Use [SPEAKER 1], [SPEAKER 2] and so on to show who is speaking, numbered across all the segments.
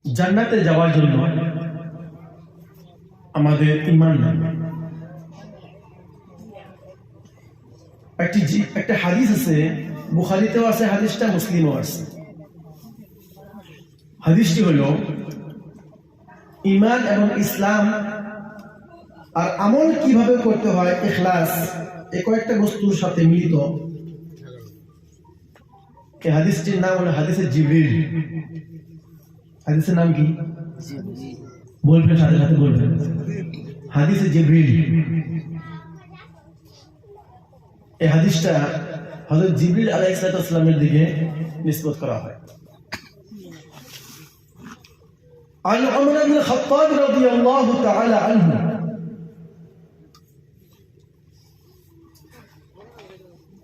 [SPEAKER 1] জান্নাতে যাওয়ার জন্য আমাদের ঈমান লাগবে। একটা হাদিস আছে, বুখারীতেও আছে হাদিসটা, মুসলিমও আছে। হাদিসটি হলো, ঈমান এবং ইসলাম আর আমল কিভাবে করতে হয়, ইখলাস, এই কয়েকটা বস্তুর সাথে মিলিত। এই হাদিসটির নাম হলো হাদিসে জিবরিল। হাদিসের নাম কি বলবেন? সাথে সাথে বলবেন, হাদিসে জিবরিল। এই হাদিসটা হযরত জিবরিল আলাইহিস সালামের দিকে নিসবত করা হয়। عن عمر بن الخطاب رضي الله تعالى عنه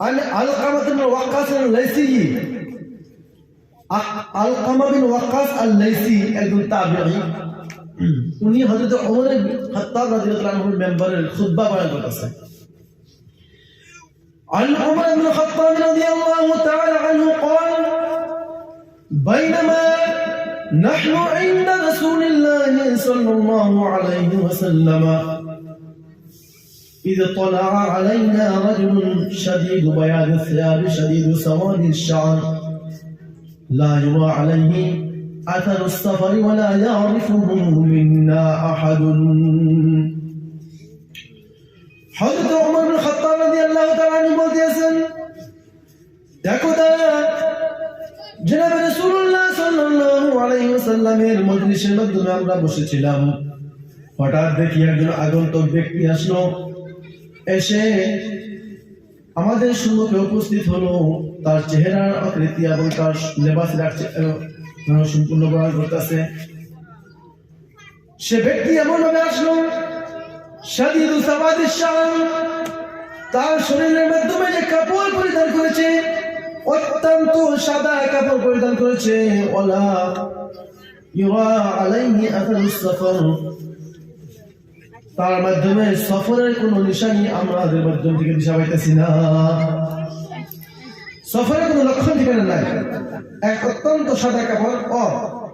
[SPEAKER 1] عن علقمة بن وقاص الليثي। علقمة بن وقاص الليثي একজন তাবেঈ। উনি হযরত ওমর ইবনে খাত্তাব রাদিয়াল্লাহু আনহুর মেম্বারের খুতবা বয়ান করতেছেন। عن عمر بن الخطاب رضي الله تعالى عنه قال: بينما نحن عند رسول الله صلى الله عليه وسلم إذ طلع علينا رجل شديد بياض الثياب شديد سواد الشعر لا يرى عليه أثر السفر ولا يعرفه منا أحد। حضرت عمر بن الخطاب رضي الله تعالى عنه বলতেছেন, দেখো তারা জনাবে রাসূলুল্লাহ সাল্লাল্লাহু আলাইহি ওয়াসাল্লামের মজলিসের মধ্যে আমরা বসেছিলাম। হঠাৎ দেখি একজন আগন্তুক ব্যক্তি আসলো, এসে আমাদের সম্মুখে উপস্থিত হলো। তার চেহারার আকৃতি এবং তার লেবাসের সম্পূর্ণ বয়ান করতেছে। সে ব্যক্তি এমন ভাবে আসলো, শাদীদু সাওয়াদিশ শাআর, তার শরীরের মাধ্যমে যে কাপড় পরিধান করেছে অত্যন্ত সাদা কাপড় পরিধান করেছে। ওয়ালা ইউরা আলাইহি আসারুস সফর, তার মাধ্যমে সফরের কোনো নিশানি আমাদের মাধ্যম থেকে দিশা পাইতেছি না। সফরের কোনো লক্ষণ ঠিকানা নাই। এক অত্যন্ত সাদা কাপড়,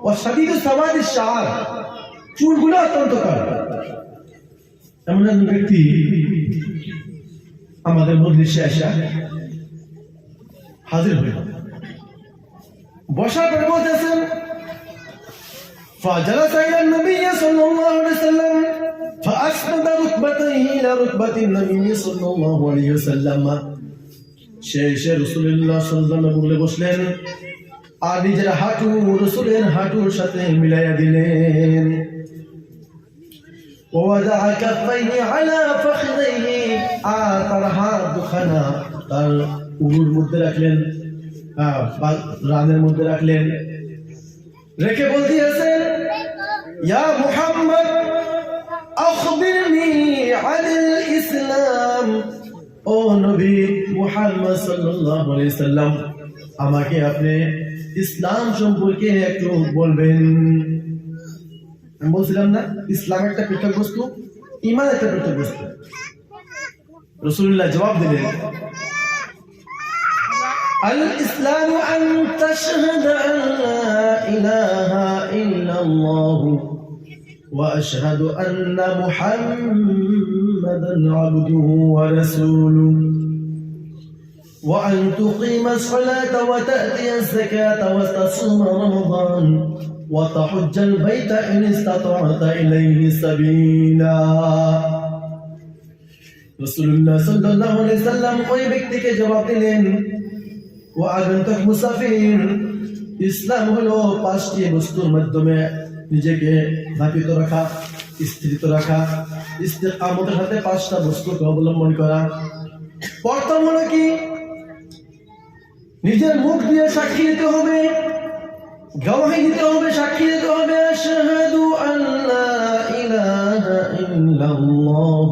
[SPEAKER 1] ও শাদীদু সাওয়াদিশ শাআর, চুলগুলো অত্যন্ত কালো। এমন একজন ব্যক্তি আমাদের মজলিসে এসে হাজির হইল। বসার পর বলতেছেন, فجلس إلى النبي صلى الله عليه وسلم فأسند ركبتيه إلى ركبة النبي صلى الله عليه وسلم। সে রাসূলুল্লাহ সাল্লাল্লাহু আলাইহি ওয়াসাল্লাম বলে বসলেন আর নিজের হাঁটু রাসূলের হাঁটুর সাথে মিলাইয়া দিলেন। ووضع كفيه على فخذيه, তার হাত দুখানা তার উরুর মধ্যে রাখলেন, রানের মধ্যে রাখলেন। রেখে বলতেছেন, ইয়া মুহাম্মদ আখবিরনি আনিল ইসলাম, ও নবী মুহাম্মদ সাল্লাল্লাহু আলাইহি সাল্লাম, আমাকে আপনি ইসলাম সম্পর্কে একটু বলবেন। আমি বলছিলাম না, ইসলাম একটা পৃথক বস্তু, ঈমান একটা পৃথক বস্তু। রাসূলুল্লাহ জবাব দিলেন, الإسلام أن تشهد أن لا إله إلا الله وأشهد أن محمدا عبده ورسوله وأن تقيم الصلاة وتأتي الزكاة وتصوم رمضان وتحج البيت إن استطعت إليه سبيلا। রাসূলুল্লাহ সাল্লাল্লাহু আলাইহি সাল্লাম ওই ব্যক্তিকে জবাব দিলেন, ও আগন্তুক মুসাফির, ইসলাম হলো 5টি বস্তুর মাধ্যমে নিজেকে ধাপিত রাখা, স্থিত রাখা। ইস্তিকামতের সাথে 5টা বস্তুকে অবলম্বন করা। প্রথম হলো কি, নিজের মুখ দিয়ে সাক্ষী দিতে হবে, গওয়াহি দিতে হবে, সাক্ষী দিতে হবে, আশহাদু আল্লা ইলাহা ইল্লাল্লাহ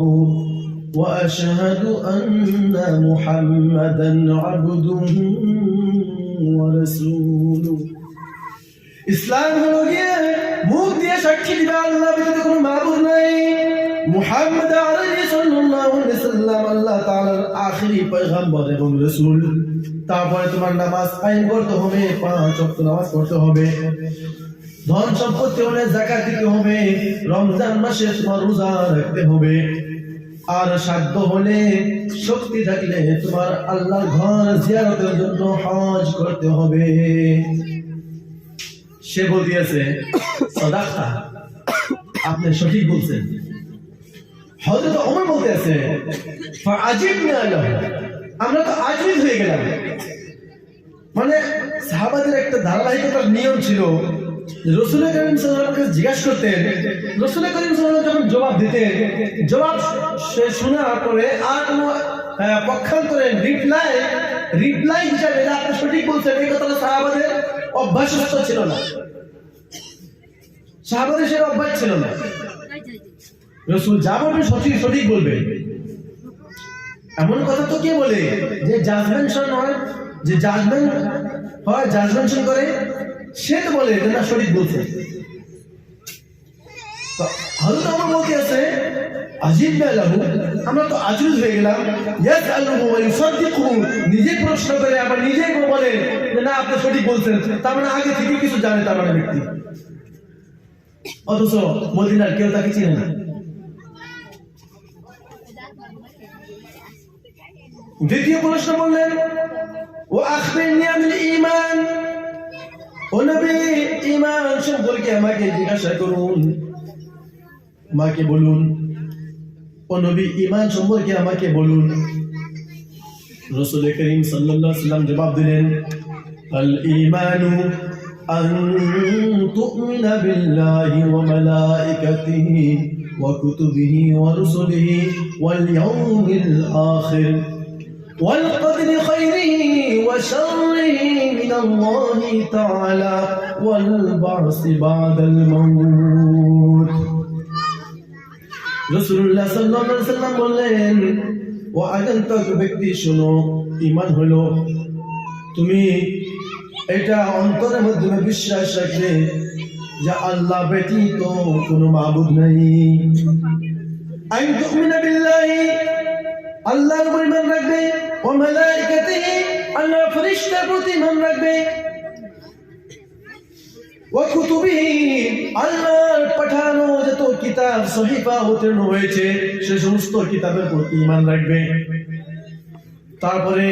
[SPEAKER 1] ওয়া আশহাদু আন্না মুহাম্মাদান আবদুহু ওয়া রাসূলুহু। ইসলাম হলো গিয়ে মুখ দিয়ে সাক্ষী দিবে আল্লাহ ব্যতীত কোনো মাবুদ নাই, মুহাম্মদ আলাইহি সাল্লাল্লাহু আলাইহি সাল্লাম আল্লাহ তাআলার আখেরি পয়গম্বর এবং রাসূল। তারপরে তোমার নামাজ কায়েম করতে হবে, 5 ওয়াক্ত নামাজ পড়তে হবে। ধন সম্পত্তি হলে যাকাত দিতে হবে, রমজান মাসে তোমার রোজা রাখতে হবে, আর সাধ্য হলে শক্তি থাকলে তোমার আল্লাহর ঘর জিয়ারতের জন্য হজ করতে হবে। সে বলিয়েছে সাদাকা, আপনি সঠিক বলছেন। হযরত ওমর বলতে আছে ফাআজিবনা লাহু, আমরা তো আজীব হয়ে গেলাম। মানে সাহাবাদের একটা ধারাবাহিকতার নিয়ম ছিল, রাসূল করিম সাল্লাল্লাহু আলাইহি ওয়াসাল্লাম জিজ্ঞাসা করতেন, রাসূল করিম সাল্লাল্লাহু আলাইহি ওয়াসাল্লাম যখন জবাব দিতেন, জবাব সে শোনার পরে আর কোনো পক্ষান্তরে রিপ্লাই হিসাবে আপনি সঠিক বলছেন এই কথাটা সাহাবাদের অভ্যাসস্থ ছিল না, সাহাবাদের সে অভ্যাস ছিল না। রাসূল যা বলবে সঠিক বলবে, এমন কথা তো কে বলে যে জাজমেন্টশন হয়, যে জাজমেন্টশন করে সে তো বলে যে না সঠিক বলছে। হযরত ওমর বলতে আছে আজিবনা লাহু, আমরা তো আজরুজ হয়ে গেলাম। ইয়াসআলুহু ওয়া ইউসাদ্দিকুহু, নিজে প্রশ্ন করে আবার নিজেই বলে যে না আপনি সঠিক বলছেন, তার মানে আগে থেকে কিছু জানে তার মানে ব্যক্তি, অথচ মদিনার কেউ তাকে চিনে না। দ্বিতীয় প্রশ্ন বললেন ও আখবিরনি আনিল ঈমান, ও নবী ঈমান সম্পর্কে আমাকে জিজ্ঞাসা করুন, আমাকে বলুন। ও নবী ঈমান সম্পর্কে আমাকে বলুন। রাসূল করিম সাল্লাল্লাহু আলাইহি ওয়াসাল্লাম জবাব দিলেন আল ঈমানু আন তুমিনা বিল্লাহি ওয়া মালাইকাতিহি ওয়া কুতুবিহি ওয়া রুসুলিহি ওয়াল ইয়াউমিল আখির والقدر خيره وشره من الله تعالى والبعث بعد الموت। রাসূলুল্লাহ সাল্লাল্লাহু আলাইহি ওয়াসাল্লাম বললেন ও আগন্তুক ব্যক্তি শোনো, ঈমান হলো তুমি এটা অন্তরের মধ্যে বিশ্বাস রাখবে যে আল্লাহ ব্যতীত কোনো মাবুদ নাই। আন তুমিনা বিল্লাহি, আল্লাহর উপর ঈমান রাখবে, ও মালাইকাতিহি, আল্লাহর ফেরেশতার প্রতি ঈমান রাখবে, ওয়া কুতুবিহি, আল্লাহর পাঠানো যত কিতাব সহিফা অবতীর্ণ হয়েছে সে সমস্ত কিতাবের প্রতি ঈমান রাখবে। তারপরে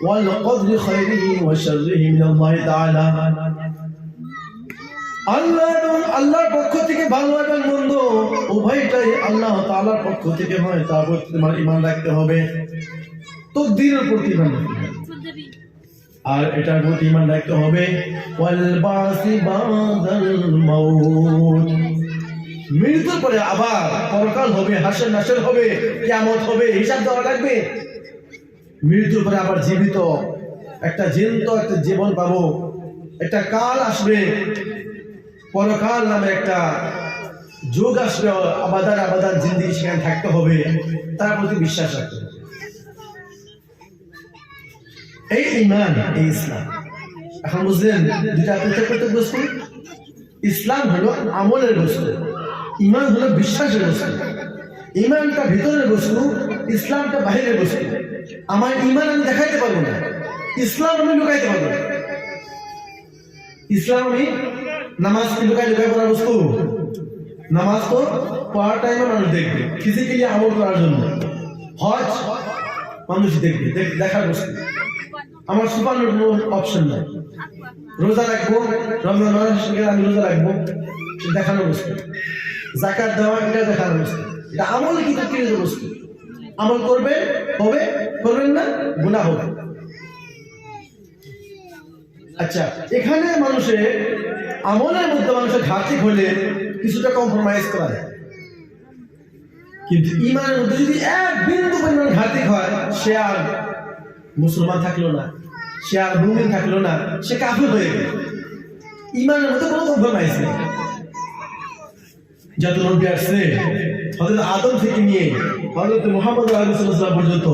[SPEAKER 1] ওয়াল কদরি খায়রিহি ওয়া শাররিহি মিনাল্লাহি তাআলা, আল্লাহর পক্ষ থেকে ভালো এবং মন্দ উভয়টাই আল্লাহ তাআলার পক্ষ থেকে হয়, তার প্রতি তোমার ঈমান রাখতে হবে। তাকদীরের প্রতি ঈমান রাখতে হবে, আর এটার প্রতি ঈমান রাখতে হবে ওয়াল বাসি বাদাল মাউত, মৃত্যুর পরে আবার পরকাল হবে, হাসর নাসর হবে, কিয়ামত হবে, হিসাব দেওয়া লাগবে। মৃত্যুর পরে আবার জীবিত একটা জীবন পাবো, একটা কাল আসবে, পরকাল নামে একটা যুগ আসবে, আবাদান জিন্দেগি সেখানে থাকতে হবে, তার প্রতি বিশ্বাস রাখতে হবে। এই ঈমান, এই ইসলাম। এখন বুঝলেন দুটা পৃথক বস্তু। ইসলাম হলো আমলের বস্তু, ঈমান হলো বিশ্বাসের বস্তু। ঈমানটা ভিতরের বস্তু, ইসলামটা বাহিরের বস্তু। আমার ঈমান আমি দেখাইতে পারবো না, ইসলাম আমি লুকাইতে পারবো না। ইসলাম আমি নামাজ কি লুকাই পড়ার বস্তু? নামাজ তো পড়ার টাইমে মানুষ দেখবে, ফিজিক্যালি আমল করার জন্য। হজ মানুষ দেখবে, দেখার বস্তু। আমার সুপানোর কোনো অপশন নাই। রোজা রাখবো, রমজান মাস আমি রোজা রাখবো, দেখানোর বস্তু। যাকাত দেওয়া এটা দেখানোর বস্তু। এটা আমল কিন্তু কিরকম বস্তু? আমল করবে হবে, করবেন না গুনাহ হবে। আচ্ছা, এখানে মানুষের আমলের মধ্যে মানুষের ঘাটতি হলে কিছুটা কম্প্রোমাইজ করা যায়, কিন্তু ঈমানের মধ্যে যদি এক বিন্দু পরিমাণ ঘাটতি হয়, সে আর মুসলমান থাকলো না, সে আর মুমিন থাকলো না, সে কাফির হয়ে গেল। ঈমানের মধ্যে কোনো কম্প্রোমাইজ নেই। যত নবী আসছে হযরত আদম থেকে নিয়ে হযরত মুহাম্মদ সাল্লাল্লাহু আলাইহি ওয়াসাল্লাম পর্যন্ত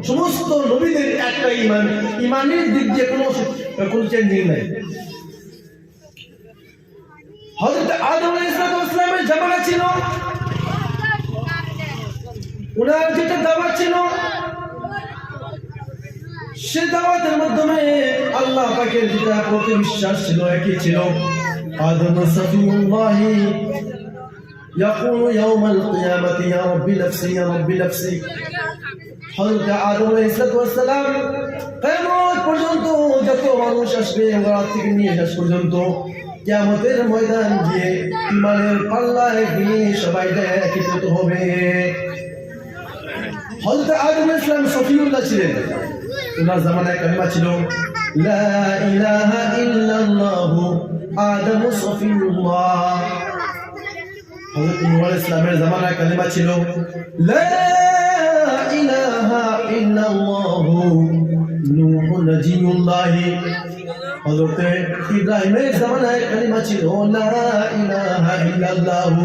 [SPEAKER 1] সমস্ত নবীদের একটা ঈমান, ঈমানের দিক দিয়ে কোনো চেঞ্জিং নাই। হযরত আদম আলাইহিস সালামের জামানা ছিল, ওনার যেটা দাওয়াত ছিল, সে দাওয়াতের মাধ্যমে আল্লাহ পাকের যেটা প্রতি বিশ্বাস ছিল একই ছিল। آدم صفي الله يقول يوم القيامة يا رب نفسي يا رب نفسي হযরত আদম আলাইহিস সালাম কিয়ামত পর্যন্ত যত মানুষ আসবে রাত থেকে নিয়ে শেষ পর্যন্ত কিয়ামতের ময়দান গিয়ে ঈমানের পাল্লায় গিয়ে সবাই একত্রিত হবে। হযরত আদম আলাইহিস সালাম সফিউল্লাহ ছিলেন, ওনার জামানায় কালিমা ছিল লা ইলাহা ইল্লাল্লাহু আদম সফিউল্লাহ। হযরত নূহ আলাইহিস সালামের জামানায় কালিমা ছিল লা ইলাহা ইল্লাল্লাহু নূহ নজিউল্লাহ। হযরত ইব্রাহিমের জামানায় কালিমা ছিল লা ইলাহা ইল্লাল্লাহু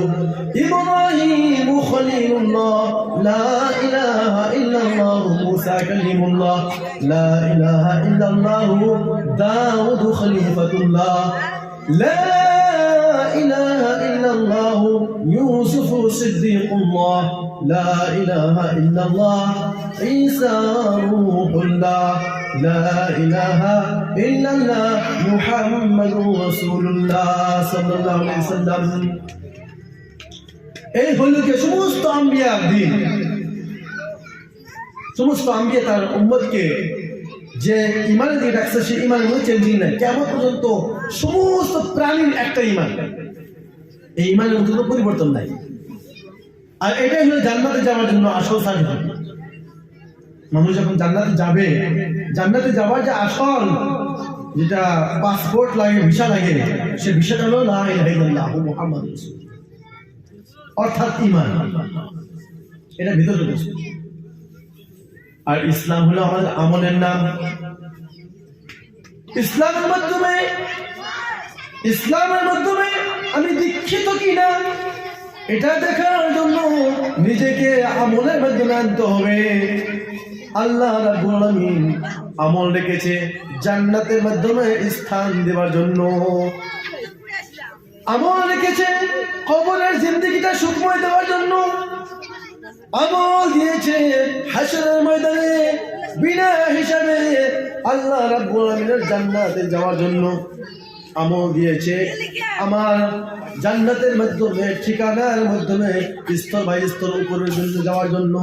[SPEAKER 1] ইব্রাহিম খলিলুল্লাহ। লা ইলাহা ইল্লাল্লাহু মুসা কালিমুল্লাহ। লা ইলাহা ইল্লাল্লাহু দাউদ খলিফাতুল্লাহ। লা ইলাহা ইল্লাল্লাহু ইউসুফ সিদ্দিকুল্লাহ। لا إله إلا الله عيسى روح الله. لا إله إلا الله محمد رسول الله صلى الله عليه وسلم. এই হলো কি সমস্ত আম্বিয়া দিন, সমস্ত আম্বিয়া তার উম্মতকে যে ঈমানের দিকে ডাকছে সেই ঈমানের মধ্যে চেঞ্জিং নাই। কিয়ামত পর্যন্ত সমস্ত প্রাণীর একটা ঈমান, এই ঈমানের মধ্যে কোনো পরিবর্তন নাই। আর এটাই হলো জান্নাতে যাওয়ার জন্য আসল সার্টিফিকেট। মানুষ যখন জান্নাতে যাবে, জান্নাতে যাওয়ার যে আসল যেটা পাসপোর্ট লাগে, ভিসা লাগে, সে ভিসাটা হলো লা ইলাহা ইল্লাল্লাহু মুহাম্মাদুর রাসূলুল্লাহ, অর্থাৎ ঈমান। এটা ভিতরে ঢুকেছে। আর ইসলাম হলো আমাদের আমলের নাম। ইসলামের মাধ্যমে আমি দীক্ষিত কিনা এটা দেখার জন্য নিজেকে আমলের মাধ্যমে আনতে হবে। আল্লাহ রাব্বুল আলামিন আমল রেখেছে জান্নাতের মাধ্যমে স্থান দেওয়ার জন্য, আমল রেখেছে কবরের জিন্দেগিটা সুখময় দেওয়ার জন্য, আমল দিয়েছে হাশরের ময়দানে বিনা হিসাবে আল্লাহ রাব্বুল আলামিনের জান্নাতে যাওয়ার জন্য, আমল দিয়েছে আমার জান্নাতের মাধ্যমে ঠিকানার মাধ্যমে স্তর বাই স্তর উপরের জন্য যাওয়ার জন্য।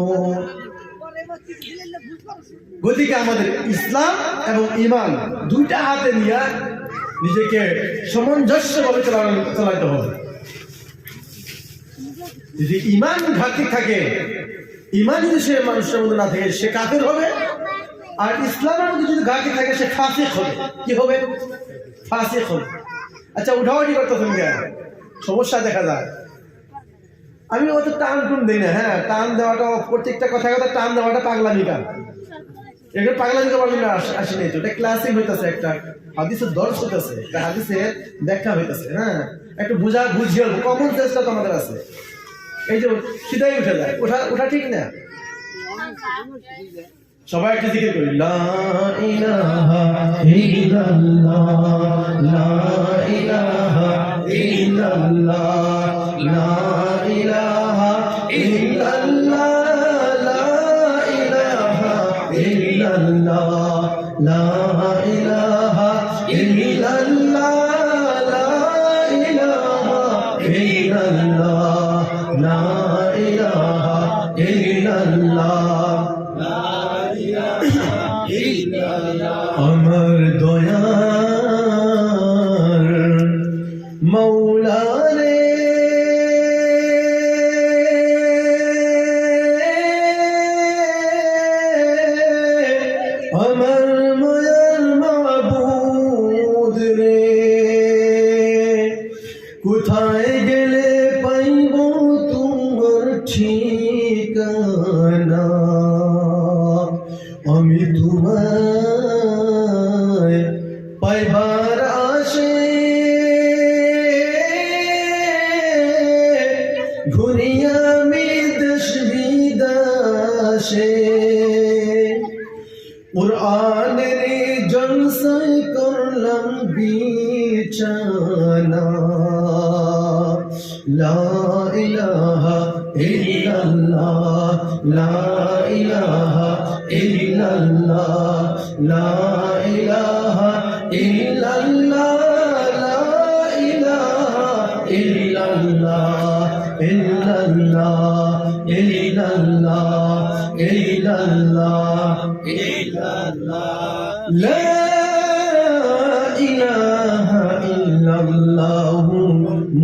[SPEAKER 1] গতিকে আমাদের ইসলাম এবং ঈমান দুইটা হাতে নিয়ে নিজেকে সামঞ্জস্যভাবে চালাতে হবে। যদি ঈমান ঘাটতি থাকে, ঈমান যদি সে মানুষের মধ্যে না থাকে, সে কাফের হবে। আর ইসলামের মধ্যে যদি ঘাটতি থাকে, সে ফাসিক হবে। কি হবে? ফাসিক হবে। আচ্ছা, উঠাওয়াটি করতেছেন কেন? সমস্যা দেখা যায়। আমি অত টান টুন দিই না। হ্যাঁ, টান দেওয়াটা প্রত্যেকটা কথা টান দেওয়াটা পাগলামি কাজ। এগুলো পাগলামি করার জন্য আসেনি তো। এটা ক্লাসিক হইতেছে, একটা হাদিসের দর্শ হইতেছে, একটা হাদিসের ব্যাখ্যা হইতেছে। হ্যাঁ, একটু বুঝিয়ে কমন সেন্সটা তো আমাদের আছে। এই যে খিদাই উঠে যায়, ওঠা ঠিক না। সবাই একটু জিকির করি লা ইলাহা ইল্লাল্লাহ, লা ইলাহা ইল্লাল্লাহ, লা ইলাহা ইল্লাল্লাহ, লা ইলাহা ইল্লাল্লাহ, লা ইলাহা ইল্লাল্লাহ, লা ইলাহা ইল্লাল্লাহ, লা ইলাহা ইল্লাল্লাহ। আমার দয়ার মৌলা রে, আমার মায়ার মাবুদ রে, কোথায় গেলে পাইব তোমার ঠিকানা? আমি তোমায় পাইবার আসে ঘুরি আমি দেশ বিদেশে, কুরআনের জলসায় করলাম বিছানা। লা ইলাহা ইল্লাল্লাহ, লা ইলাহা ইল্লাল্লাহ, লা ইলাহা ইল্লাল্লাহ, লা ইলাহা ইল্লাল্লাহ ইল্লাল্লাহ ইল্লাল্লাহ ইল্লাল্লাহ ইল্লাল্লাহ লা ইলাহা ইল্লাল্লাহ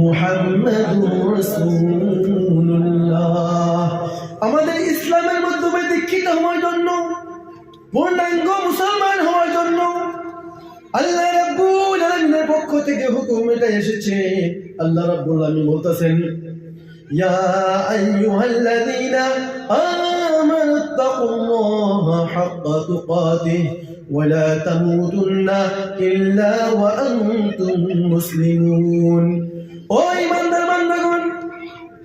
[SPEAKER 1] মুহাম্মাদুর রাসূলুল্লাহ। আমাদের ইসলামের মাধ্যমে দীক্ষিত হওয়ার জন্য, পূর্ণাঙ্গ মুসলমান হওয়ার জন্য আল্লাহ রাব্বুল আলামিনের পক্ষ থেকে হুকুম এটা এসেছে। আল্লাহ রাব্বুল আলামিন বলতেছেন, ইয়া আইয়ুহাল্লাযীনা আমানু তাকুল্লাহা হাক্কা তুকাতিহি ওয়া লা তামুতুন্না ইল্লা ওয়া আনতুম মুসলিমুন। ও ঈমানদার বান্দাগণ,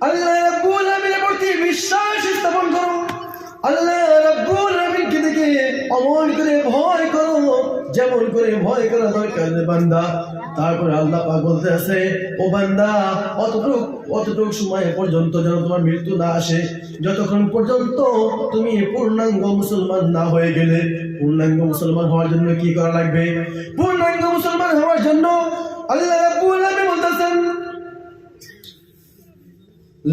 [SPEAKER 1] আল্লাহ রাব্বুল আলামিনের প্রতি বিশ্বাস স্থাপন করো, আল্লাহ রাব্বুল আলামিনকে দেখে অমন করে ভয় করো যেমন করে ভয় করা দরকার বান্দা। তারপরে আল্লাহ পাক বলতে আছে, ও বান্দা, অতটুক সময় পর্যন্ত যেন তোমার মৃত্যু না আসে, যতক্ষণ পর্যন্ত তুমি পূর্ণাঙ্গ মুসলমান না হয়ে গেলে। পূর্ণাঙ্গ মুসলমান হওয়ার জন্য কি করা লাগবে? পূর্ণাঙ্গ মুসলমান হওয়ার জন্য আল্লাহ রাব্বুল আলামিন বলতেছেন,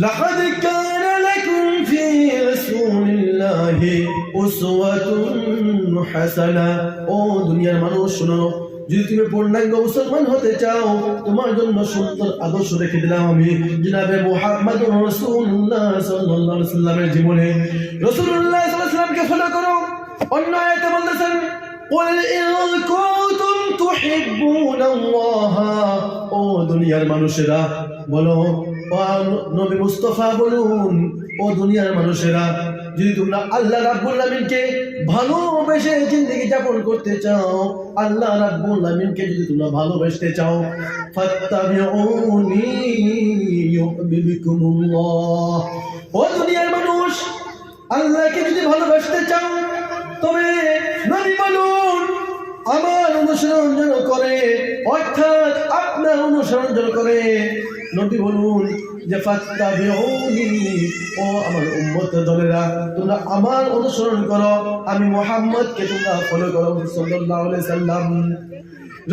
[SPEAKER 1] লাকাদ কানা লাকুম ফি রাসূলিল্লাহি উসওয়াতুন হাসানা। ও দুনিয়ার মানুষ শোনো, যদি তুমি পূর্ণাঙ্গ মুসলমান হতে চাও, তোমার জন্য সুন্দর আদর্শ রেখে দিলাম আমি জনাবে মুহাম্মদুর রাসূলুল্লাহ সাল্লাল্লাহু আলাইহি ওয়াসাল্লামের জীবনে। রাসূলুল্লাহ সাল্লাল্লাহু আলাইহি ওয়াসাল্লামকে ফলো করো। অন্য আয়াতে বলতেছেন, কুল ইন কুনতুম তুহিব্বুনাল্লাহ। ও দুনিয়ার মানুষেরা বলো, ও নবী মুস্তাফা বলুন, ও দুনিয়ার মানুষেরা, যদি তোমরা আল্লাহ রাব্বুল আলামিনকে ভালোবেসে জিন্দেগি যাপন করতে চাও, আল্লাহ রাব্বুল আলামিনকে যদি তোমরা ভালোবাসতে চাও, ফাত্তাবিউনি ইউহিব্বুকুমুল্লাহ। ও দুনিয়ার মানুষ, আল্লাহকে যদি ভালোবাসতে চাও, তবে নবী বলুন আমার অনুসরণ যেন করে, অর্থাৎ আপনার অনুসরণ যেন করে। নবী বলুন যে ফাত্তাবিউনি, ও আমার উম্মত দলেরা, তোমরা আমার অনুসরণ করো, আমি মুহাম্মদকে তোমরা ফলো করো সাল্লাল্লাহু আলাইহি সাল্লাম।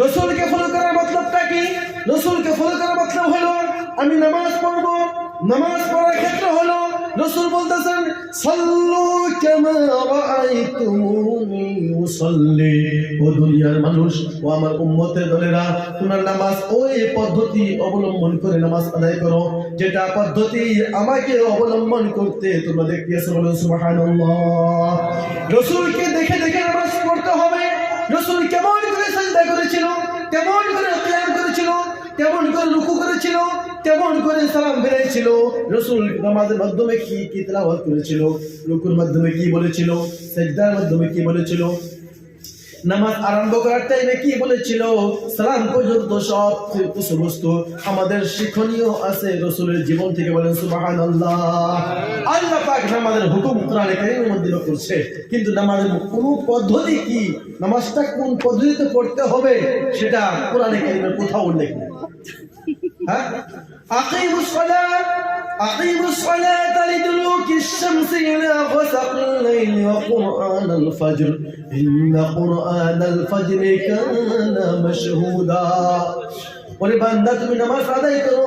[SPEAKER 1] রাসূলকে ফলো করার মতলবটা কি? রাসূলকে ফলো করার মতলব হলো আমি নামাজ পড়ব। নামাজ পড়ার ক্ষেত্রে হলো রাসূল বলতেছেন, সাল্লু কামা রাআইতুমুনি উসাল্লি। ও দুনিয়ার মানুষ, ও আমার উম্মতের দলেরা, তোমরা নামাজ ওই পদ্ধতি অবলম্বন করে নামাজ আদায় করো যেটা পদ্ধতি আমাকে অবলম্বন করতে তোমরা দেখিয়েছো। বলুন সুবহানাল্লাহ। রাসূলকে দেখে দেখে নামাজ পড়তে হবে। রাসূল কেমন করে সিজদা করেছিল, কেমন করে কিয়াম করেছিল, কেমন করে রুকু করেছিল, কেমন করে সালাম ফিরাইছিল, রাসূল নামাজের মাধ্যমে কি কি তেলাওয়াত করেছিল, রুকুর মাধ্যমে কি বলেছিল, সিজদার মাধ্যমে কি বলেছিল, নামাজ আরম্ভ করার টাইমে কি বলেছিল, সালাম পর্যন্ত সব সমস্ত আমাদের শিক্ষণীয় আছে রাসূলের জীবন থেকে। বলেন সুবহানাল্লাহ। আল্লাহ পাক নামাজের হুকুম কোরআনে কারীমের মধ্যে করছে, কিন্তু নামাজের কোন পদ্ধতি কি, নামাজটা কোন পদ্ধতিতে পড়তে হবে সেটা কোরআনে কারীমের কোথাও উল্লেখ নেই। হ্যাঁ, أقيموا الصلاة لدلوك الشمس إلى غسق الليل وقرآن الفجر إن قرآن الفجر كان مشهودا। ওরে বান্দা, তুমি নামাজ আদায় করো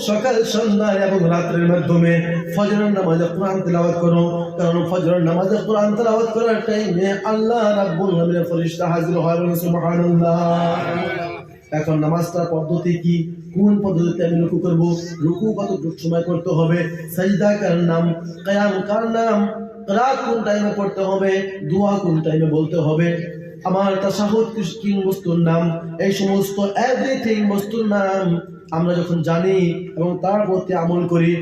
[SPEAKER 1] সকাল সন্ধ্যা এবং রাতের মাধ্যমে। ফজরের নামাজে কোরআন তেলাওয়াত করো, কারণ ফজরের নামাজে কোরআন তেলাওয়াত করার টাইমে আল্লাহ রাব্বুল আলামিনের ফেরেশতা হাজির হয়। সুবহানাল্লাহ। এখন নামাজটার পদ্ধতি কি, কোন পদ্ধতিতে আমি রুকু করব, রুকু কত সময় করতে হবে, সাজদা কার নাম, কিয়াম কার নাম, কিরাত কোন টাইমে পড়তে হবে, দোয়া কোন টাইমে বলতে হবে, আমার তাশাহুদ কি বস্তুর নাম, এই সমস্ত এভরিথিং বস্তুর নাম আমরা যখন জানি এবং তার প্রতি আমল করি,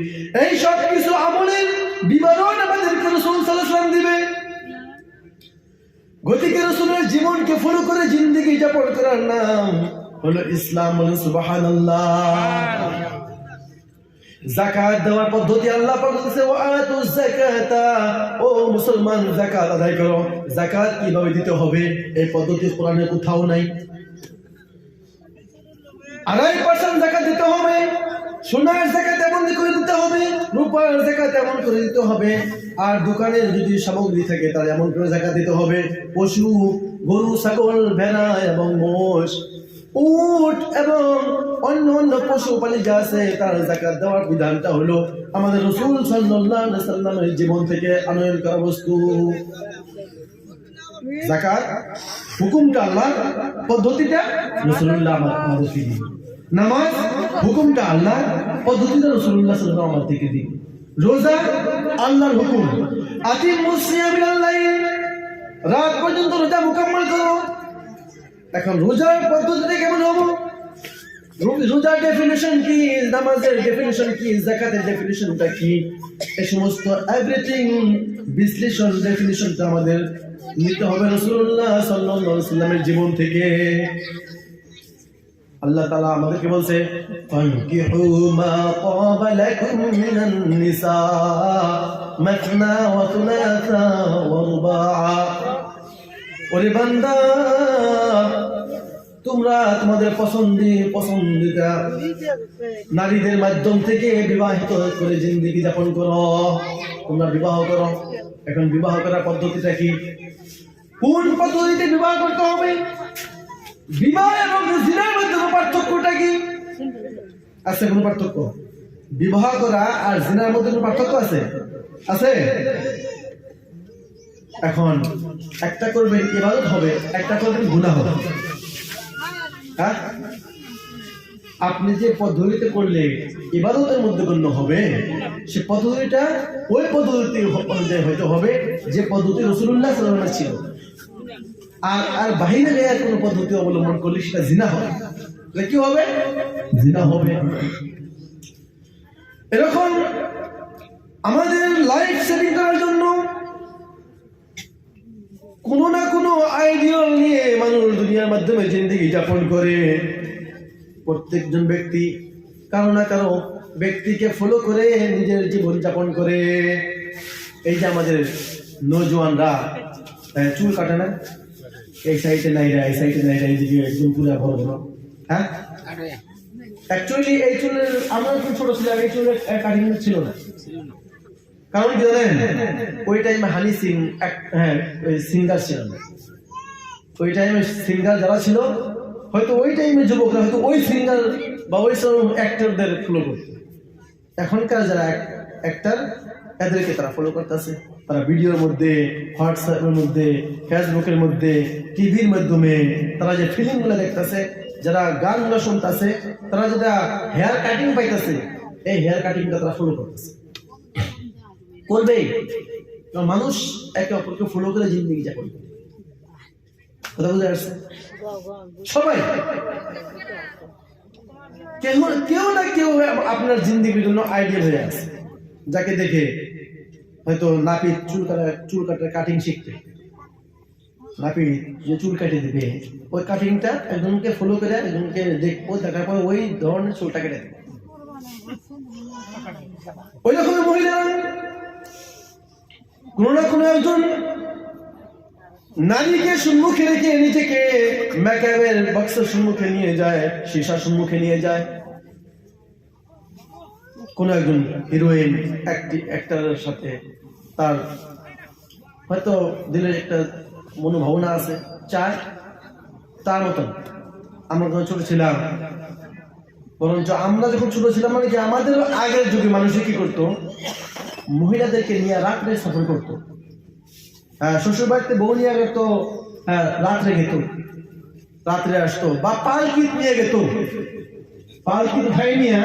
[SPEAKER 1] এই সব কিছু আমলের বিবরণ আমাদেরকে রাসূল সাল্লাল্লাহু আলাইহি ওয়াসাল্লাম দিবে। গতিকে রাসূলের জীবনকে ফলো করে জিন্দেগি যাপন করার নাম হলো ইসলাম। বলেন সুবহানাল্লাহ। যাকাত দেওয়ার পদ্ধতি আল্লাহ পাক বলেছে, ওয়া আতুজ যাকাতা, ও মুসলমান যাকাত আদায় করো। যাকাত কিভাবে দিতে হবে এই পদ্ধতি কোরআনে কোথাও নাই। 2.5% যাকাত দিতে হবে, সোনার যাকাত এমন করে দিতে হবে, রূপার যাকাত এমন করে দিতে হবে, আর দোকানের যদি সামগ্রী থাকে তার এমন করে যাকাত দিতে হবে। পশু, গরু, ছাগল, ভেড়া এবং মোষ উট এবং অন্য অন্য পশু পালি যা আছে তার যাকাত দেওয়ার বিধানটা হলো আমাদের রাসূল সাল্লাল্লাহু আলাইহি সাল্লামের জীবন থেকে আনয়ন করা বস্তু। যাকাত হুকুমটা আল্লাহ, পদ্ধতিটা রাসূলুল্লাহ আমাদেরকে দিন। নামাজ হুকুমটা আল্লাহ, পদ্ধতিটা রাসূলুল্লাহ সাল্লাল্লাহু আলাইহি আমাদেরকে দিন। রোজা আল্লাহর হুকুম, আতিমুস সিয়াম ইলাল লাইল, রাত পর্যন্ত রোজা মুকাম্মাল করো। এখন রোজার পদ্ধতিতে কেমন হবো? রোজার ডেফিনিশন কি, নামাজের ডেফিনিশন কি, যাকাতের ডেফিনিশনটা কি, এই সমস্ত এভরিথিং বিশ্লেষণ ডেফিনিশনটা আমাদের নিতে হবে রাসূলুল্লাহ সাল্লাল্লাহু আলাইহি ওয়াসাল্লামের জীবন থেকে। আল্লাহ তাআলা আমাদেরকে বলছে ফানকিহু মা তাবা লাকুম মিনান নিসা মাসনা ওয়া থুলাসা ওয়া রুবাআ। ওরে বান্দা, তোমরা তোমাদের পছন্দিতা নারীদের মাধ্যম থেকে বিবাহিত করে জিন্দেগি যাপন করো, তোমরা বিবাহ করো। এখন বিবাহ করার পদ্ধতিটা কি? কোন পদ্ধতিতে বিবাহ করতে হবে? বিবাহ এবং জিনার মধ্যে পার্থক্যটা কি? আছে কোনো পার্থক্য? বিবাহ করা আর জিনার মধ্যে কোনো পার্থক্য আছে? আছে। এখন একটা করবেন ইবাদত হবে, একটা করবেন গুনাহ হবে। হ্যাঁ, আপনি যে পদ্ধতিতে করলে ইবাদতের মধ্যে গণ্য হবে, সে পদ্ধতিটা ওই পদ্ধতি অনুযায়ী হয়তো হবে যে পদ্ধতি রাসূলুল্লাহ সাল্লাল্লাহু আলাইহি ওয়াসাল্লাম ছিল। আর বাহিরে গিয়ে কোনো পদ্ধতি অবলম্বন করলে সেটা জিনা হবে। কি হবে? জিনা হবে। এরকম আমাদের লাইফ সেটিং করার জন্য কোনো না কোনো আইডিয়াল নিয়ে মানুষ দুনিয়ার মাধ্যমে জিন্দেগি যাপন করে। প্রত্যেকজন ব্যক্তি কারো না কারো ব্যক্তিকে ফলো করে নিজের জীবন যাপন করে। এই যে আমাদের নওজোয়ানরা চুল কাটে না, এই সাইডে নাইরা, এই সাইডে নাইরা, এইদিকে একদম পুরো বড় বড়। হ্যাঁ, অ্যাকচুয়ালি এই চুলের আমরা যখন ছোট ছিলাম এই চুলের কাটিং ছিল না। কারণ কি জানেন? ওই টাইমে হানি সিং সিঙ্গার ছিল না। ওই টাইমে সিঙ্গার যারা ছিল হয়তো ওই টাইমে যুবকরা হয়তো ওই সিঙ্গার বা ওই সব অ্যাক্টরদের ফলো করত। এখনকার যারা অ্যাক্টর এদেরকে তারা ফলো করতেছে। তারা ভিডিওর মধ্যে, হোয়াটসঅ্যাপের মধ্যে, ফেসবুকের মধ্যে, টিভির মাধ্যমে তারা যে ফিল্মগুলো দেখতেছে, যারা গানগুলো শুনতেছে, তারা যেটা হেয়ার কাটিং পাইতেছে, এই হেয়ার কাটিংটা তারা ফলো করতেছে। করবে মানুষ একে অপরকে ফলো করে জিন্দেগি যাপন করে। কথা বুঝে আসছে? সবাই কেউ না কেউ আপনার জিন্দেগির জন্য আইডিয়াল হয়ে আছে, যাকে দেখে হয়তো নাপিত চুল কাটার কাটিং শিখতে, নাপিত যে চুল কাটে দিবে ওই কাটিংটা একজনকে ফলো করে একজনকে দেখবো, দেখার পর ওই ধরনের চুলটা কেটে দেবে। ওই রকমের মহিলারা কোন না কোনো একজন নারীকে সম্মুখে রেখে নিজেকে মেকআপের বক্সের সম্মুখে নিয়ে যায়, শিশার সম্মুখে নিয়ে যায়। কোন একজন হিরোইন অ্যাক্টরের সাথে তার হয়তো দিলের একটা মনোভাবনা আছে, চায় তার মতন। আমরা যখন ছোট ছিলাম, বরঞ্চ আমরা যখন ছোট ছিলাম মানে কি আমাদের আগের যুগে মানুষ কি করতো, মহিলাদেরকে নিয়ে রাত্রে সফর করতো। শ্বশুর বাড়িতে বউ নিয়ে গেত, রাত্রে গেত, রাত্রে আসতো, বা পালকি নিয়ে গেত, পালকি উঠাই নিয়ে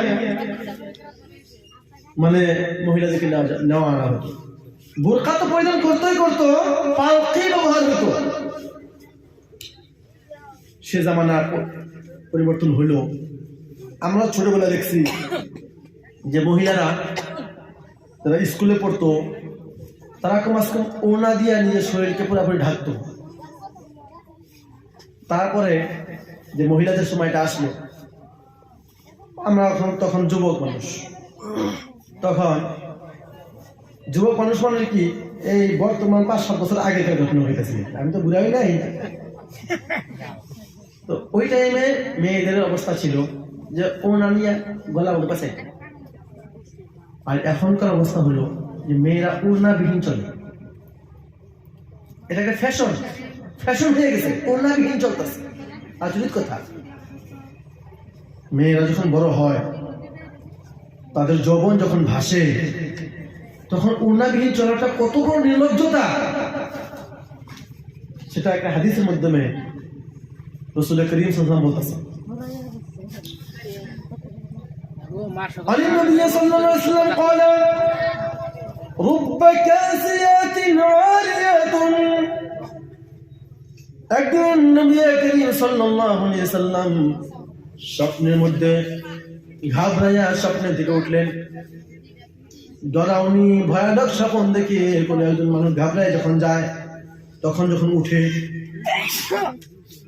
[SPEAKER 1] মানে মহিলাদেরকে নেওয়া আনা হতো। বোরকা তো পরিধান করতেই করতো, পালকি ব্যবহার হতো। সে জামানার পরিবর্তন হইলো। আমরা ছোটবেলা দেখছি যে মহিলারা যারা স্কুলে পড়তো তারা কমাস কম ওড়না দিয়ে নিজের শরীরকে পুরোপুরি ঢাকতো। তারপরে যে মহিলাদের সময়টা আসলো, আমরা তখন যুবক মানুষ, তখন যুবক মানুষ মানে কি এই বর্তমান 5-7 বছর আগেকার ঘটনা হইতেছে, আমি তো বুড়াই নাই। তো ওই টাইমে মেয়েদের অবস্থা ছিল যে ওড়না নিয়ে গলা উঠে পাশে, আর এখনকার অবস্থা হলো যে মেয়েরা ওড়নাবিহীন চলে। এটা একটা ফ্যাশন হয়ে গেছে, ওড়নাবিহীন চলতেছে। আর যদি কথা মেয়েরা যখন বড় হয়, তাদের যৌবন যখন ভাসে, তখন উন্নাবিহীন চলাটা কত বড় নির্লজ্জতা, সেটা একটা হাদিসের মাধ্যমে রাসূল করিম সাল্লাল্লাহু আলাইহি ওয়াসাল্লাম বলতেছেন। عن النبي صلى الله عليه وسلم قال رب كاسيات عاريات একদিন নবী করিম সাল্লাল্লাহু আলাইহি ওয়াসাল্লাম স্বপ্নের মধ্যে ঘাবড়াইয়া স্বপ্নের দিকে উঠলেন। ডরাউনি ভয়ানক স্বপ্ন দেখে কোন একজন মানুষ ঘাবড়ায় যখন যায়, তখন যখন উঠে,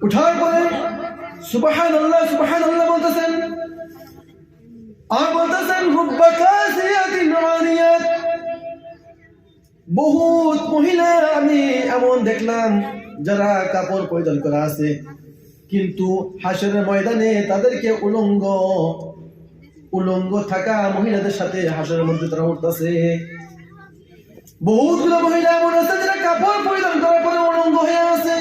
[SPEAKER 1] উঠার পরে সুবহানাল্লাহ সুবহানাল্লাহ বলতেছেন, আর বলতেছেন রুব্বা কাসিয়াতিন আরিয়াত, বহুত মহিলা আমি এমন দেখলাম যারা কাপড় পরিধান করা আছে, কিন্তু হাসরের ময়দানে তাদেরকে উলঙ্গ থাকা মহিলাদের সাথে হাসরের মধ্যে তারা উঠতেছে। বহুতগুলো মহিলা এমন আছে যারা কাপড় পরিধান করার পরে উলঙ্গ হয়ে আছে।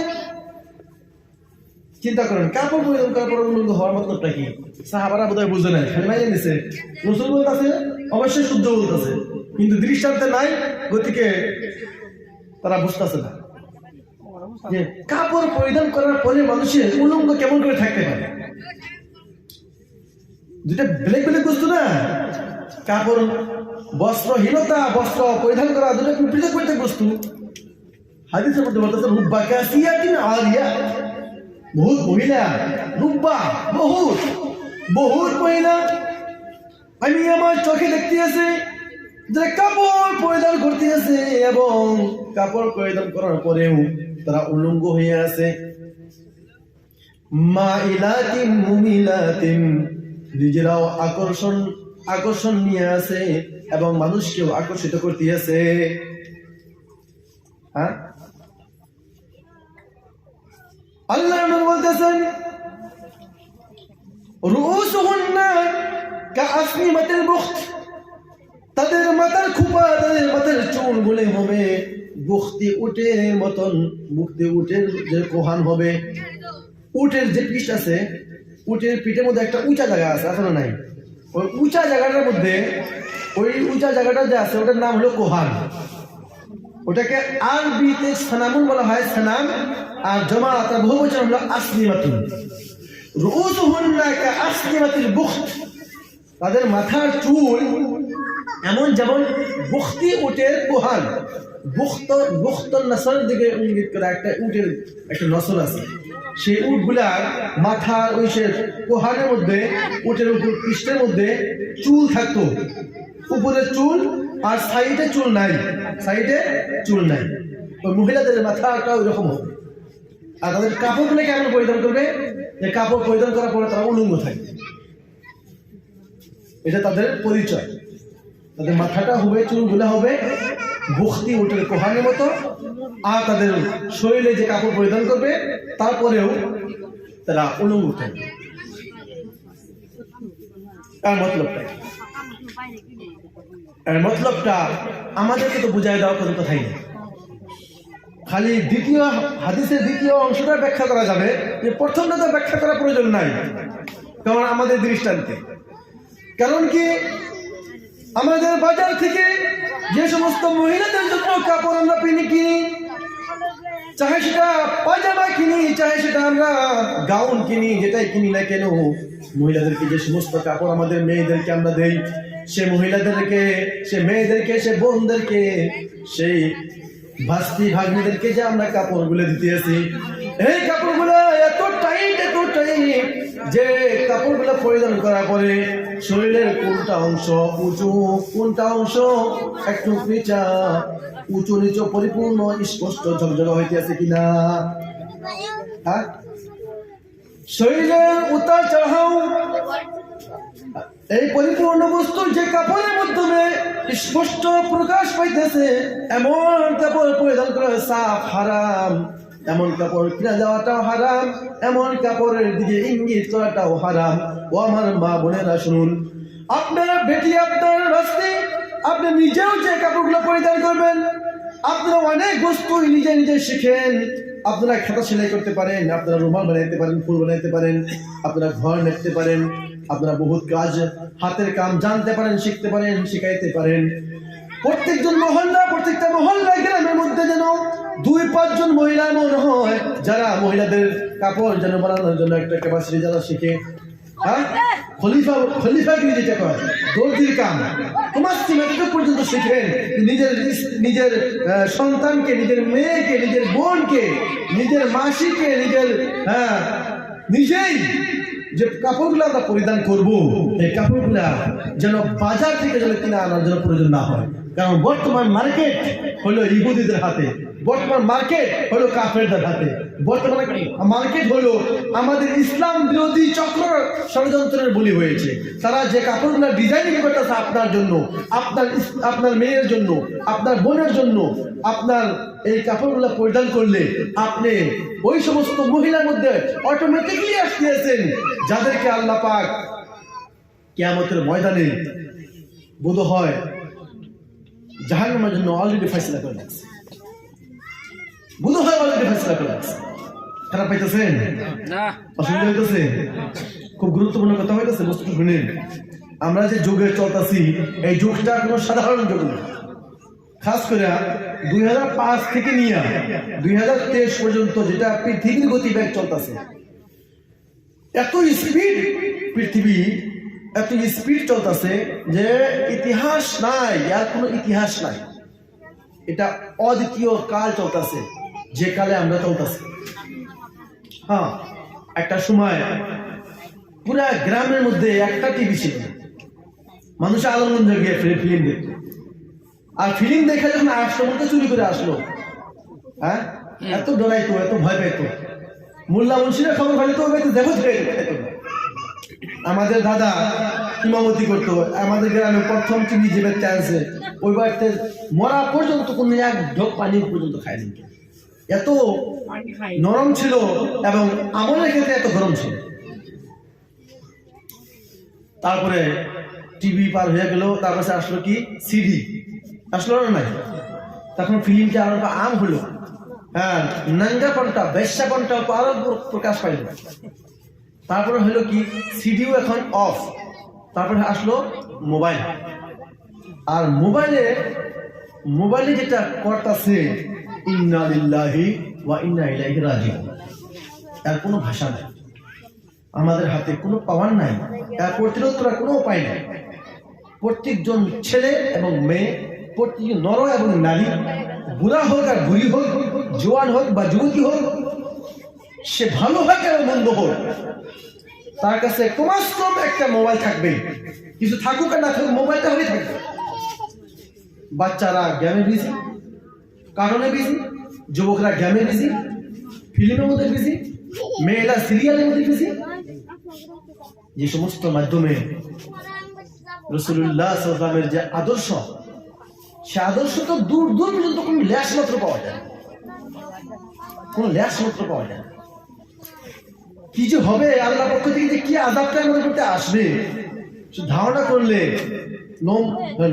[SPEAKER 1] চিন্তা করেন, কাপড় পরিধান করার পরে উলঙ্গ হওয়ার মতলবটা কি? সাহাবারা বোধহয় বুঝে নাই, খালি মাইনে নিছে। রাসূল বলতেছে অবশ্যই শুদ্ধ বলতেছে, কিন্তু দৃষ্টান্তে নাই, গতিকে তারা বুঝতেছে না যে কাপড় পরিধান করার পরে মানুষের উলঙ্গ কেমন করে থাকতে পারে। যেটা ব্ল্যাক ব্ল্যাক বস্তু না, কাপড় বস্ত্রহীনতা, বস্ত্র পরিধান করা দুটো পৃথক পৃথক বস্তু। হাদিসের মধ্যে বলতেছে রুব্বা কাসিয়াতিন আরিয়াত, বহুত মহিলা, রুব্বা বহুত মহিলা আমি আমার চোখে দেখতে আছে যে কাপড় পরিধান করতে আছে, এবং কাপড় পরিধান করার পরেও তারা উলঙ্গ হয়ে আছে। মাইলাতিন মুমিলাতিন, নিজেরাও আকর্ষণ নিয়ে আছে এবং মানুষকেও আকর্ষিত করতে আছে। হ্যাঁ, আল্লাহ বলতেছেন রুউসুহুন্না কাআসনিমাতিল বুখত, তাদের মাথার খোপা, তাদের মাথার চুলগুলো হবে বুখতি উটের মতন, বুখতি উটের যে কোহান হবে। উটের যে পিঠ আছে, উটের পিঠের মধ্যে একটা উঁচা জায়গা আছে, এখনো নাই, ওই উঁচা জায়গাটার মধ্যে, ওই উঁচা জায়গাটা যে আছে ওটার নাম হলো কোহান। ওটাকে আরবিতে সানামুন বলা হয়, সানাম, আর জামাআত বহুবচন হলো আসনিমাতুন। রুউসুহুন্না কাআসনিমাতিল বুখত, তাদের মাথার চুল এমন যেমন বুখতি উটের কোহান। বুখতন নসলের দিকে ইঙ্গিত করা একটা উটের একটা নসল আছে, সেই উটগুলার মাথার ওই সে কোহানের মধ্যে, উটের উপর পৃষ্ঠের মধ্যে চুল থাকতো, উপরে চুল আর সাইডে চুল নাই, ওই মহিলাদের মাথাটা ওই রকম হবে। আর তাদের কাপড়গুলো কেমন পরিধান করবে, যে কাপড় পরিধান করার পরে তারা উলঙ্গ থাকে, এটা তাদের পরিচয়। তাদের মাথাটা হবে, চুলগুলো হবে বুখতি উটের কোহানের মতো, আর তাদের শরীরে যে কাপড় পরিধান করবে তারপরেও তারা উলঙ্গ থাকবে। এর মতলবটা আমাদেরকে তো বুঝাই দেওয়ার কোনো কথাই নেই। খালি দ্বিতীয় হাদিসের দ্বিতীয় অংশটা ব্যাখ্যা করা যাবে, যে প্রথমটা তো ব্যাখ্যা করার প্রয়োজন নাই, কারণ আমাদের দৃষ্টান্তে। কারণ কি, আমাদের বাজার থেকে যে সমস্ত মহিলাদের জন্য কাপড় আমরা কিনি, চাহে সেটা পাজামা কিনি, চাহে সেটা আমরা গাউন কিনি, যেটাই কিনি না কেন, মহিলাদেরকে যে সমস্ত কাপড় আমাদের মেয়েদেরকে আমরা দেই, সে মহিলাদেরকে, সে মেয়েদেরকে, সে বোনদেরকে, সেই ভাস্তি ভাগ্নিদেরকে যে আমরা কাপড়গুলো দিতে আছি, এই কাপড়গুলো এত টাইট যে কাপড়গুলো পরিধান করার পরে শরীরের কোনটা অংশ উঁচু, কোনটা অংশ একটু নিচা, উঁচু নিচু পরিপূর্ণ স্পষ্ট ঝকঝক হইতে আছে কিনা, হ্যাঁ, শরীরের উতার চড়াও, এই পরিপূর্ণ বস্তু যে কাপড়ের মাধ্যমে স্পষ্ট প্রকাশ পাইতেছে, এমন কাপড় পরিধান করা সাফ হারাম, এমন কাপড় কিনা যাওয়াটাও হারাম, এমন কাপড়ের দিকে ইঙ্গিত করাটাও হারাম। ও আমার মা বোনেরা শুনুন, আপনার বেটি, আপনার রাস্তে, আপনি নিজেও যে কাপড়গুলো পরিধান করবেন, আপনারা অনেক বস্তু নিজে শিখেন। আপনারা খাতা সেলাই করতে পারেন, আপনারা রুমাল বানাইতে পারেন, ফুল বানাইতে পারেন, আপনারা ঘর নেড়তে পারেন, আপনারা বহুত কাজ হাতের কাম জানতে পারেন, শিখতে পারেন, শিখাইতে পারেন। প্রত্যেকটা মহল্লা গ্রামের মধ্যে যেন 2-5 জন মহিলা এমন হয় যারা মহিলাদের কাপড় যেন বানানোর জন্য একটা ক্যাপাসিটি যারা শিখে। হ্যাঁ, খলিফাগিরি যেটা কয়, দর্জির কাম, তোমার সীমাটুকু পর্যন্ত শিখেন। নিজের সন্তানকে, নিজের মেয়েকে, নিজের বোনকে, নিজের মাসিকে, নিজেই যে কাপড়গুলো আমরা পরিধান করবো, এই কাপড়গুলা যেন বাজার থেকে যেন কিনে আনার জন্য প্রয়োজন না হয়। কারণ বর্তমান মার্কেট হলো ইহুদিদের হাতে, বর্তমান মার্কেট হলো কাফেরদের হাতে, বর্তমান মার্কেট হলো আমাদের ইসলাম বিরোধী চক্র ষড়যন্ত্রের বলি হয়েছে। তারা যে কাপড়গুলো ডিজাইনিং করতেছে আপনার জন্য, আপনার মেয়ের জন্য, আপনার বোনের জন্য, আপনার এই কাপড়গুলো পরিধান করলে আপনি ওই সমস্ত মহিলার মধ্যে অটোমেটিকলি আসতেছেন যাদেরকে আল্লাহ পাক কিয়ামতের ময়দানে বোধ হয় জাহান্নামের জন্য অলরেডি ফয়সালা করে রাখছে, খারাপ পাইতেছেন না? অসুবিধা হইতেছে? খুব গুরুত্বপূর্ণ কথা হইতেছে, বস্তু শুনেন। আমরা যে যুগে চলতেছি, এই যুগটা কোনো সাধারণ যুগ না। খাস করে 2005 থেকে নিয়ে 2023 পর্যন্ত যেটা পৃথিবীর গতিবেগ চলতেছে, এত স্পিড চলতেছে যে ইতিহাস নাই, আর কোনো ইতিহাস নাই। এটা অদ্বিতীয় কাল চলতেছে, যে কালে আমরা চলতেছি। হ্যাঁ, একটা সময় পুরা গ্রামের মধ্যে একটা টিভি ছিল, মানুষ আনন্দ গিয়ে ফিল্ম দেখতো। আর ফিল্ম দেখে যখন আসলো, মধ্যে চুরি করে আসলো, হ্যাঁ, এত ডরাইতো, এত ভয় পেত। মোল্লা মুন্সিরা খবর পাইলে তো দেখো। আমাদের দাদা ইমামতি করতো আমাদের গ্রামে, প্রথম টিভি যে ব্যক্তি আছে ওই বাড়িতে মরা পর্যন্ত কোন এক ঢোক পানি পর্যন্ত খায়নি। এত নরম ছিল এবং আমলের ক্ষেত্রে এত গরম ছিল। তারপরে টিভি পার হয়ে গেল, তারপরে আসলো কি সিডি, আসলো না নাই? তখন ফিল্মটা আরো আম হলো। হ্যাঁ, নাঙ্গা পন্টা, বেশ্যা পন্টা আরো প্রকাশ পাইল। তারপরে হলো কি সিডিও এখন অফ। তারপরে আসলো মোবাইল। আর মোবাইলে যেটা করতেছে, ইন্না লিল্লাহি ওয়া ইন্না ইলাইহি রাজিউন, এর কোনো ভাষা নাই, আমাদের হাতে কোনো পাওয়ার নাই, এর প্রতিরোধ করার কোনো উপায় নাই। প্রত্যেকজন ছেলে এবং মেয়ে, প্রত্যেকজন নর এবং নারী, বুড়া হোক আর বুড়ি হোক, জোয়ান হোক বা যুবতী হোক, সে ভালো হোক আর মন্দ হোক, তার কাছে কমাস কম একটা মোবাইল থাকবে। কিছু থাকুক আর না থাকুক, মোবাইলটা হলেই থাকবে। বাচ্চারা গেমে বিজি, কারণে বিজি, যুবকরা গেমে বিজি, ফিল্মের মধ্যে বিজি, মেয়েরা সিরিয়ালের মধ্যে বিজি। যে সমস্ত মাধ্যমে রাসূলুল্লাহ সাল্লাল্লাহু আলাইহি ওয়াসাল্লামের যে আদর্শ, সে আদর্শ তো দূর দূর পর্যন্ত কোনো লেশ মাত্র পাওয়া যায়, কোনো লেশ মাত্র পাওয়া যায়। কি যে হবে আল্লাহর পক্ষ থেকে, যে কি আযাবটা আমাদের করতে আসবে, ধারণা করলে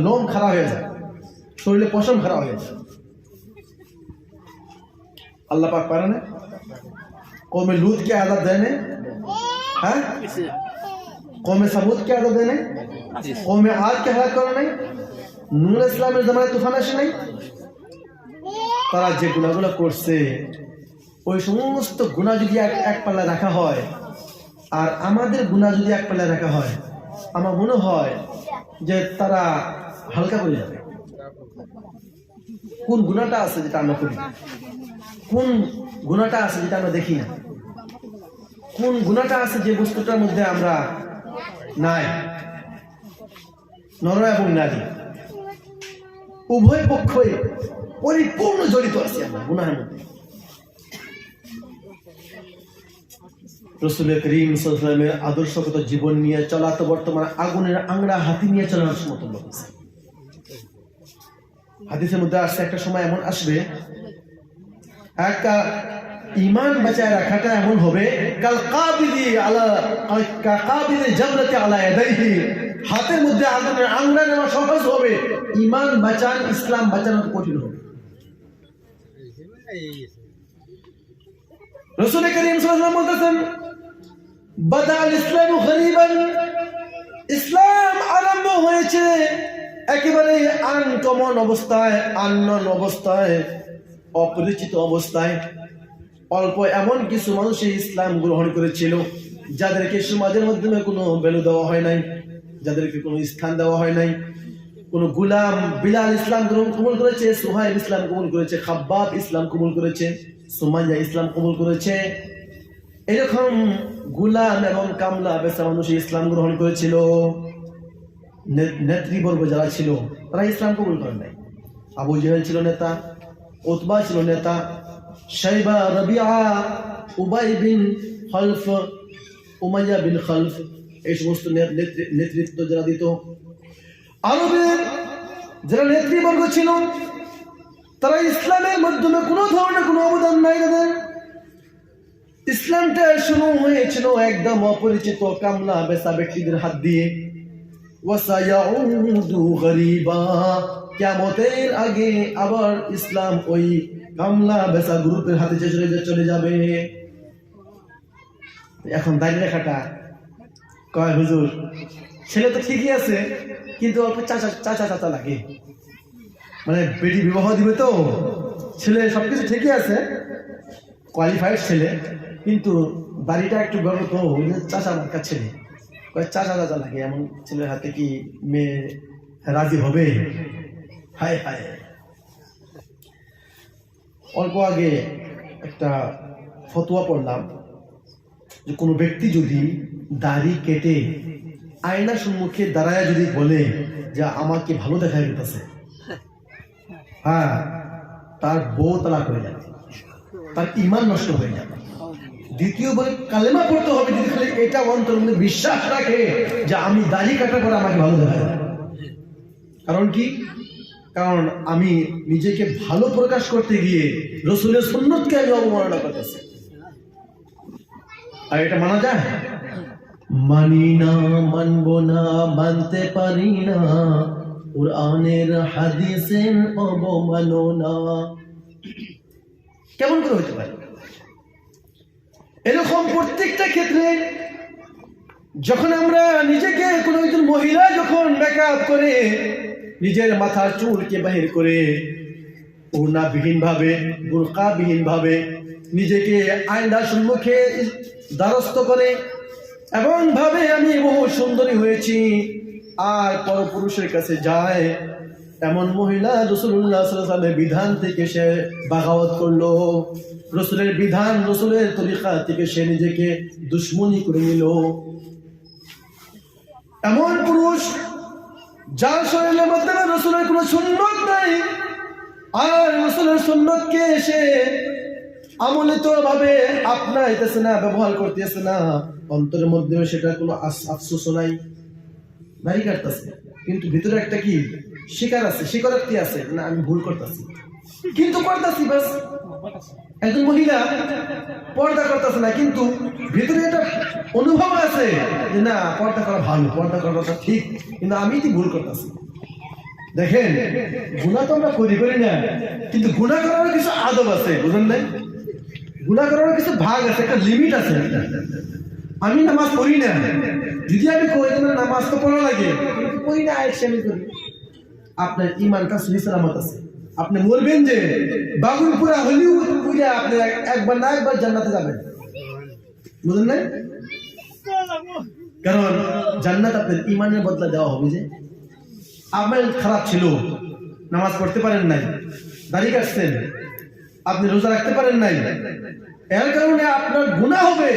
[SPEAKER 1] লোম খারাপ হয়ে যায়, শরীরে পশম খারাপ হয়ে যায়। আল্লাহ পাক পারে না? কওমে লূতকে আযাব দেয় না? হ্যাঁ, কওমে সামুদকে আযাব দেয় না? কওমে আদকে হালাক করে নাই? নূহ ইসলামের জামানায় তুফান আসে নাই? তারা যে গুনাহগুলো করছে, ওই সমস্ত গুনাহ যদি এক পাল্লা রাখা হয় আর আমাদের গুনাহ যদি এক পাল্লা রাখা হয়, আমার মনে হয় যে তারা হালকা করে যাবে। কোন গুনাহটা আছে যেটা আমরা করি, কোন গুনাহটা আছে যেটা আমরা দেখি না, কোন গুনাহটা আছে যে বস্তুটার মধ্যে আমরা নাই। নর এবং নারী উভয় পক্ষই পরিপূর্ণ জড়িত আছি আমরা গুনাহের মধ্যে। রাসূল করিম সাল্লাল্লাহু আলাইহি ওয়াসাল্লামের আদর্শগত জীবন নিয়ে চলা তো বর্তমানে আগুনের আংড়া হাতি নিয়ে চলার মতো লোক আছে। হাদিসের মধ্যে আসছে একটা সময় এমন আসবে, একটা ঈমান বাঁচায় রাখাটা এমন হবে, কাল কাবিদি আলা কাবিদি জামরাতি আলা ইয়াদাইহি, হাতের মধ্যে আগুনের আংড়া নেওয়া সহজ হবে, ঈমান বাঁচান, ইসলাম বাঁচানো কঠিন হবে। রাসূল করিম সাল্লাল্লাহু আলাইহি ওয়াসাল্লাম বলতেছেন, বাদাল ইসলামু গরীবান, ইসলাম আরম্ভ হয়েছে একেবারে আনকমন অবস্থায়, আননোন অবস্থায়, অপরিচিত অবস্থায়। অল্প এমন কিছু মানুষই ইসলাম গ্রহণ করেছিল, যাদেরকে সমাজের মাধ্যমে কোনো ভ্যালু দেওয়া হয় নাই, যাদেরকে কোনো স্থান দেওয়া হয় নাই। কোন গুলাম বিলাল ইসলাম কবুল করেছে, সুহাইল ইসলাম কবুল করেছে, খাব্বাব ইসলাম কবুল করেছে, সুমাইয়া ইসলাম কবুল করেছে। এরকম গুলাম এবং কামলা বেচা মানুষ ইসলাম গ্রহণ করেছিল। নেতৃবর্গ যারা ছিল তারা ইসলাম কবুল করেন নাই। আবু জেহেল ছিল নেতা, উতবা ছিল নেতা, শাইবা, রবিআ, উবাই বিন খলফ, উমাইয়া বিন খলফ, এই সমস্ত নেতৃত্ব যারা দিত। আরবের যারা নেতৃবর্গ ছিল তারা ইসলামের মাধ্যমে কোনো ধরনের কোনো অবদান নাই তাদের। ইসলামটা শুরু হয়েছিল একদম অপরিচিত কামলা বেচা ব্যক্তিদের হাত দিয়ে। ওয়াসায়াউদু গরীবা, কিয়ামতের আগে আবার ইসলাম ওই কামলা বেচা গ্রুপের হাতে চলে যাবে। এখন দাঁড়িয়ে রেখাটা কয় হুজুর ছেলে তো ঠিকই আছে, কিন্তু অল্প চাচা চাচা চাচা লাগে, মানে বেটি বিবাহ দিবে তো ছেলে সবকিছু ঠিকই আছে, কোয়ালিফাইড ছেলে, কিন্তু বাড়িটা একটু বড় তো চাচা মার্কার ছেলে, চাচা চাচা লাগে। এমন ছেলের হাতে কি মেয়ে রাজি হবে? হায় হায়। অল্প আগে একটা ফতোয়া পড়লাম যে কোনো ব্যক্তি যদি দাড়ি কেটে আয়নার সম্মুখে দাঁড়ায় যদি বলে যে আমাকে ভালো দেখা যেতেছে, হ্যাঁ, তার বউ তালাক হয়ে যাবে, তার ঈমান নষ্ট হয়ে যাবে। দ্বিতীয়বার কালেমা পড়তে হবে যদি খালি এটা অন্তর মধ্যে বিশ্বাস রাখে যে আমি দাড়ি কাটার পরে আমাকে ভালো দেখা যাবে। কারণ কি? কারণ আমি নিজেকে ভালো প্রকাশ করতে গিয়ে রাসূলের সুন্নতকে আমি অবমাননা করতেছি। আর এটা মানা যায়? মানি না, মানব না, মানতে পারি না কুরআনের হাদিসের অবমাননা। কেমন করে হতে পারে? এরকম প্রত্যেকটা ক্ষেত্রে যখন আমরা নিজেকে কোনো একজন মহিলা যখন মেকআপ করে নিজের মাথার চুলকে বাহির করে ওড়নাবিহীন ভাবে, বোরকাবিহীন ভাবে নিজেকে আয়নার সম্মুখে দ্বারস্থ করে এবং ভাবে আমি বহু সুন্দরী হয়েছি, আর পরপুরুষের কাছে যায়, এমন মহিলা রাসূলুল্লাহ সাল্লাল্লাহু আলাইহি ওয়াসাল্লামের বিধান থেকে সে বাগাওয়াত করলো, রাসূলের বিধান, রাসূলের তরিকা থেকে সে নিজেকে দুশমনী করে নিল। এমন পুরুষ যার শরীরের মধ্যে রাসূলের কোনো সুন্নত নাই, আর রাসূলের সুন্নতকে সে আমলিত ভাবে আপনাইতেছে না, ব্যবহার করতেছে না, অন্তরের মধ্যে সেটা কোনো আফসোস নাই, দাড়ি কাটতেছে, কিন্তু ভিতরে একটা কি শিকার আছে, স্বীকারোক্তি আছে, না আমি ভুল করতেছি কিন্তু করতেছি বাস। একজন মহিলা পর্দা করতেছে না, কিন্তু ভিতরে একটা অনুভব আছে যে না পর্দা করা ভালো, পর্দা করাটা ঠিক, কিন্তু আমি কি ভুল করতেছি। দেখেন, গুনাহ তো আমরা করি না, কিন্তু গুনাহ করার কিছু আদব আছে, বুঝেন নাই? গুনাহ করার কিছু ভাগ আছে, একটা লিমিট আছে। আমি নামাজ পড়ি না, যদি আমি কই না নামাজ তো পড়া লাগে, কিন্তু পড়ি না, আয়েশা আমি করি, আপনার ঈমানটা সহি সালামত আছে। আপনি বলবেন যে বাগুনপুরা হলিউড পুরা আপনি একবার না একবার জান্নাতে যাবেন, বুঝলেন না? কারণ জান্নাত আপনার ঈমানের বদলা দেওয়া হবে। যে আমল খারাপ ছিল, নামাজ পড়তে পারেন নাই, দাড়ি কাটছেন, আপনি রোজা রাখতে পারেন নাই, এর কারণে আপনার গুনাহ হবে,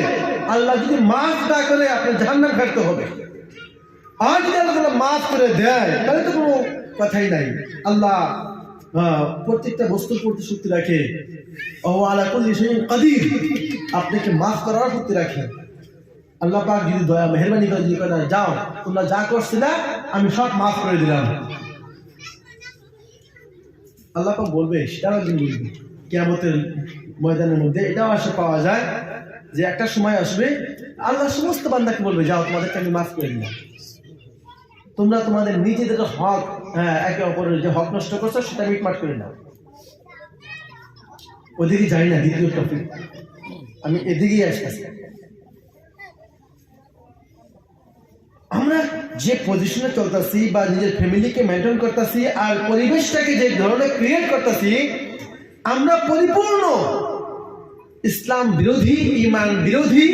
[SPEAKER 1] আল্লাহ যদি মাফ না করে আপনার জাহান্নাম কাটতে হবে। আর যদি আল্লাহ মাফ করে দেয় তাহলে তো কোনো কথাই নাই। আল্লাহ প্রত্যেকটা বস্তুর প্রতি শক্তি রাখে, ও আলা কুল্লি শাইইন কাদির, আপনাকে মাফ করার শক্তি রাখে। আল্লাহ পাক যদি দয়া মেহেরবানি করে যদি করে যাও তোমরা যা করছো না আমি সব মাফ করে দিলাম, আল্লাহ পাক বলবে, সেটাও একদিন বলবে কিয়ামতের ময়দানের মধ্যে। এটাও আসে পাওয়া যায় যে একটা সময় আসবে আল্লাহ সমস্ত বান্দাকে বলবে, যাও তোমাদেরকে আমি মাফ করে দিলাম, তোমরা তোমাদের নিজেদের হক, একে অপরের যে হক নষ্ট করছো সেটা মিটমাট করে নাও। ওদিকে যাই না, দ্বিতীয় টপিক আমি এদিকেই আসতেছি। আমরা যে পজিশনে চলতেছি বা নিজের ফ্যামিলিকে মেনটেন করতেছি আর পরিবেশটাকে যে ধরনের ক্রিয়েট করতেছি, আমরা পরিপূর্ণ ইসলাম বিরোধী, ইমান বিরোধী,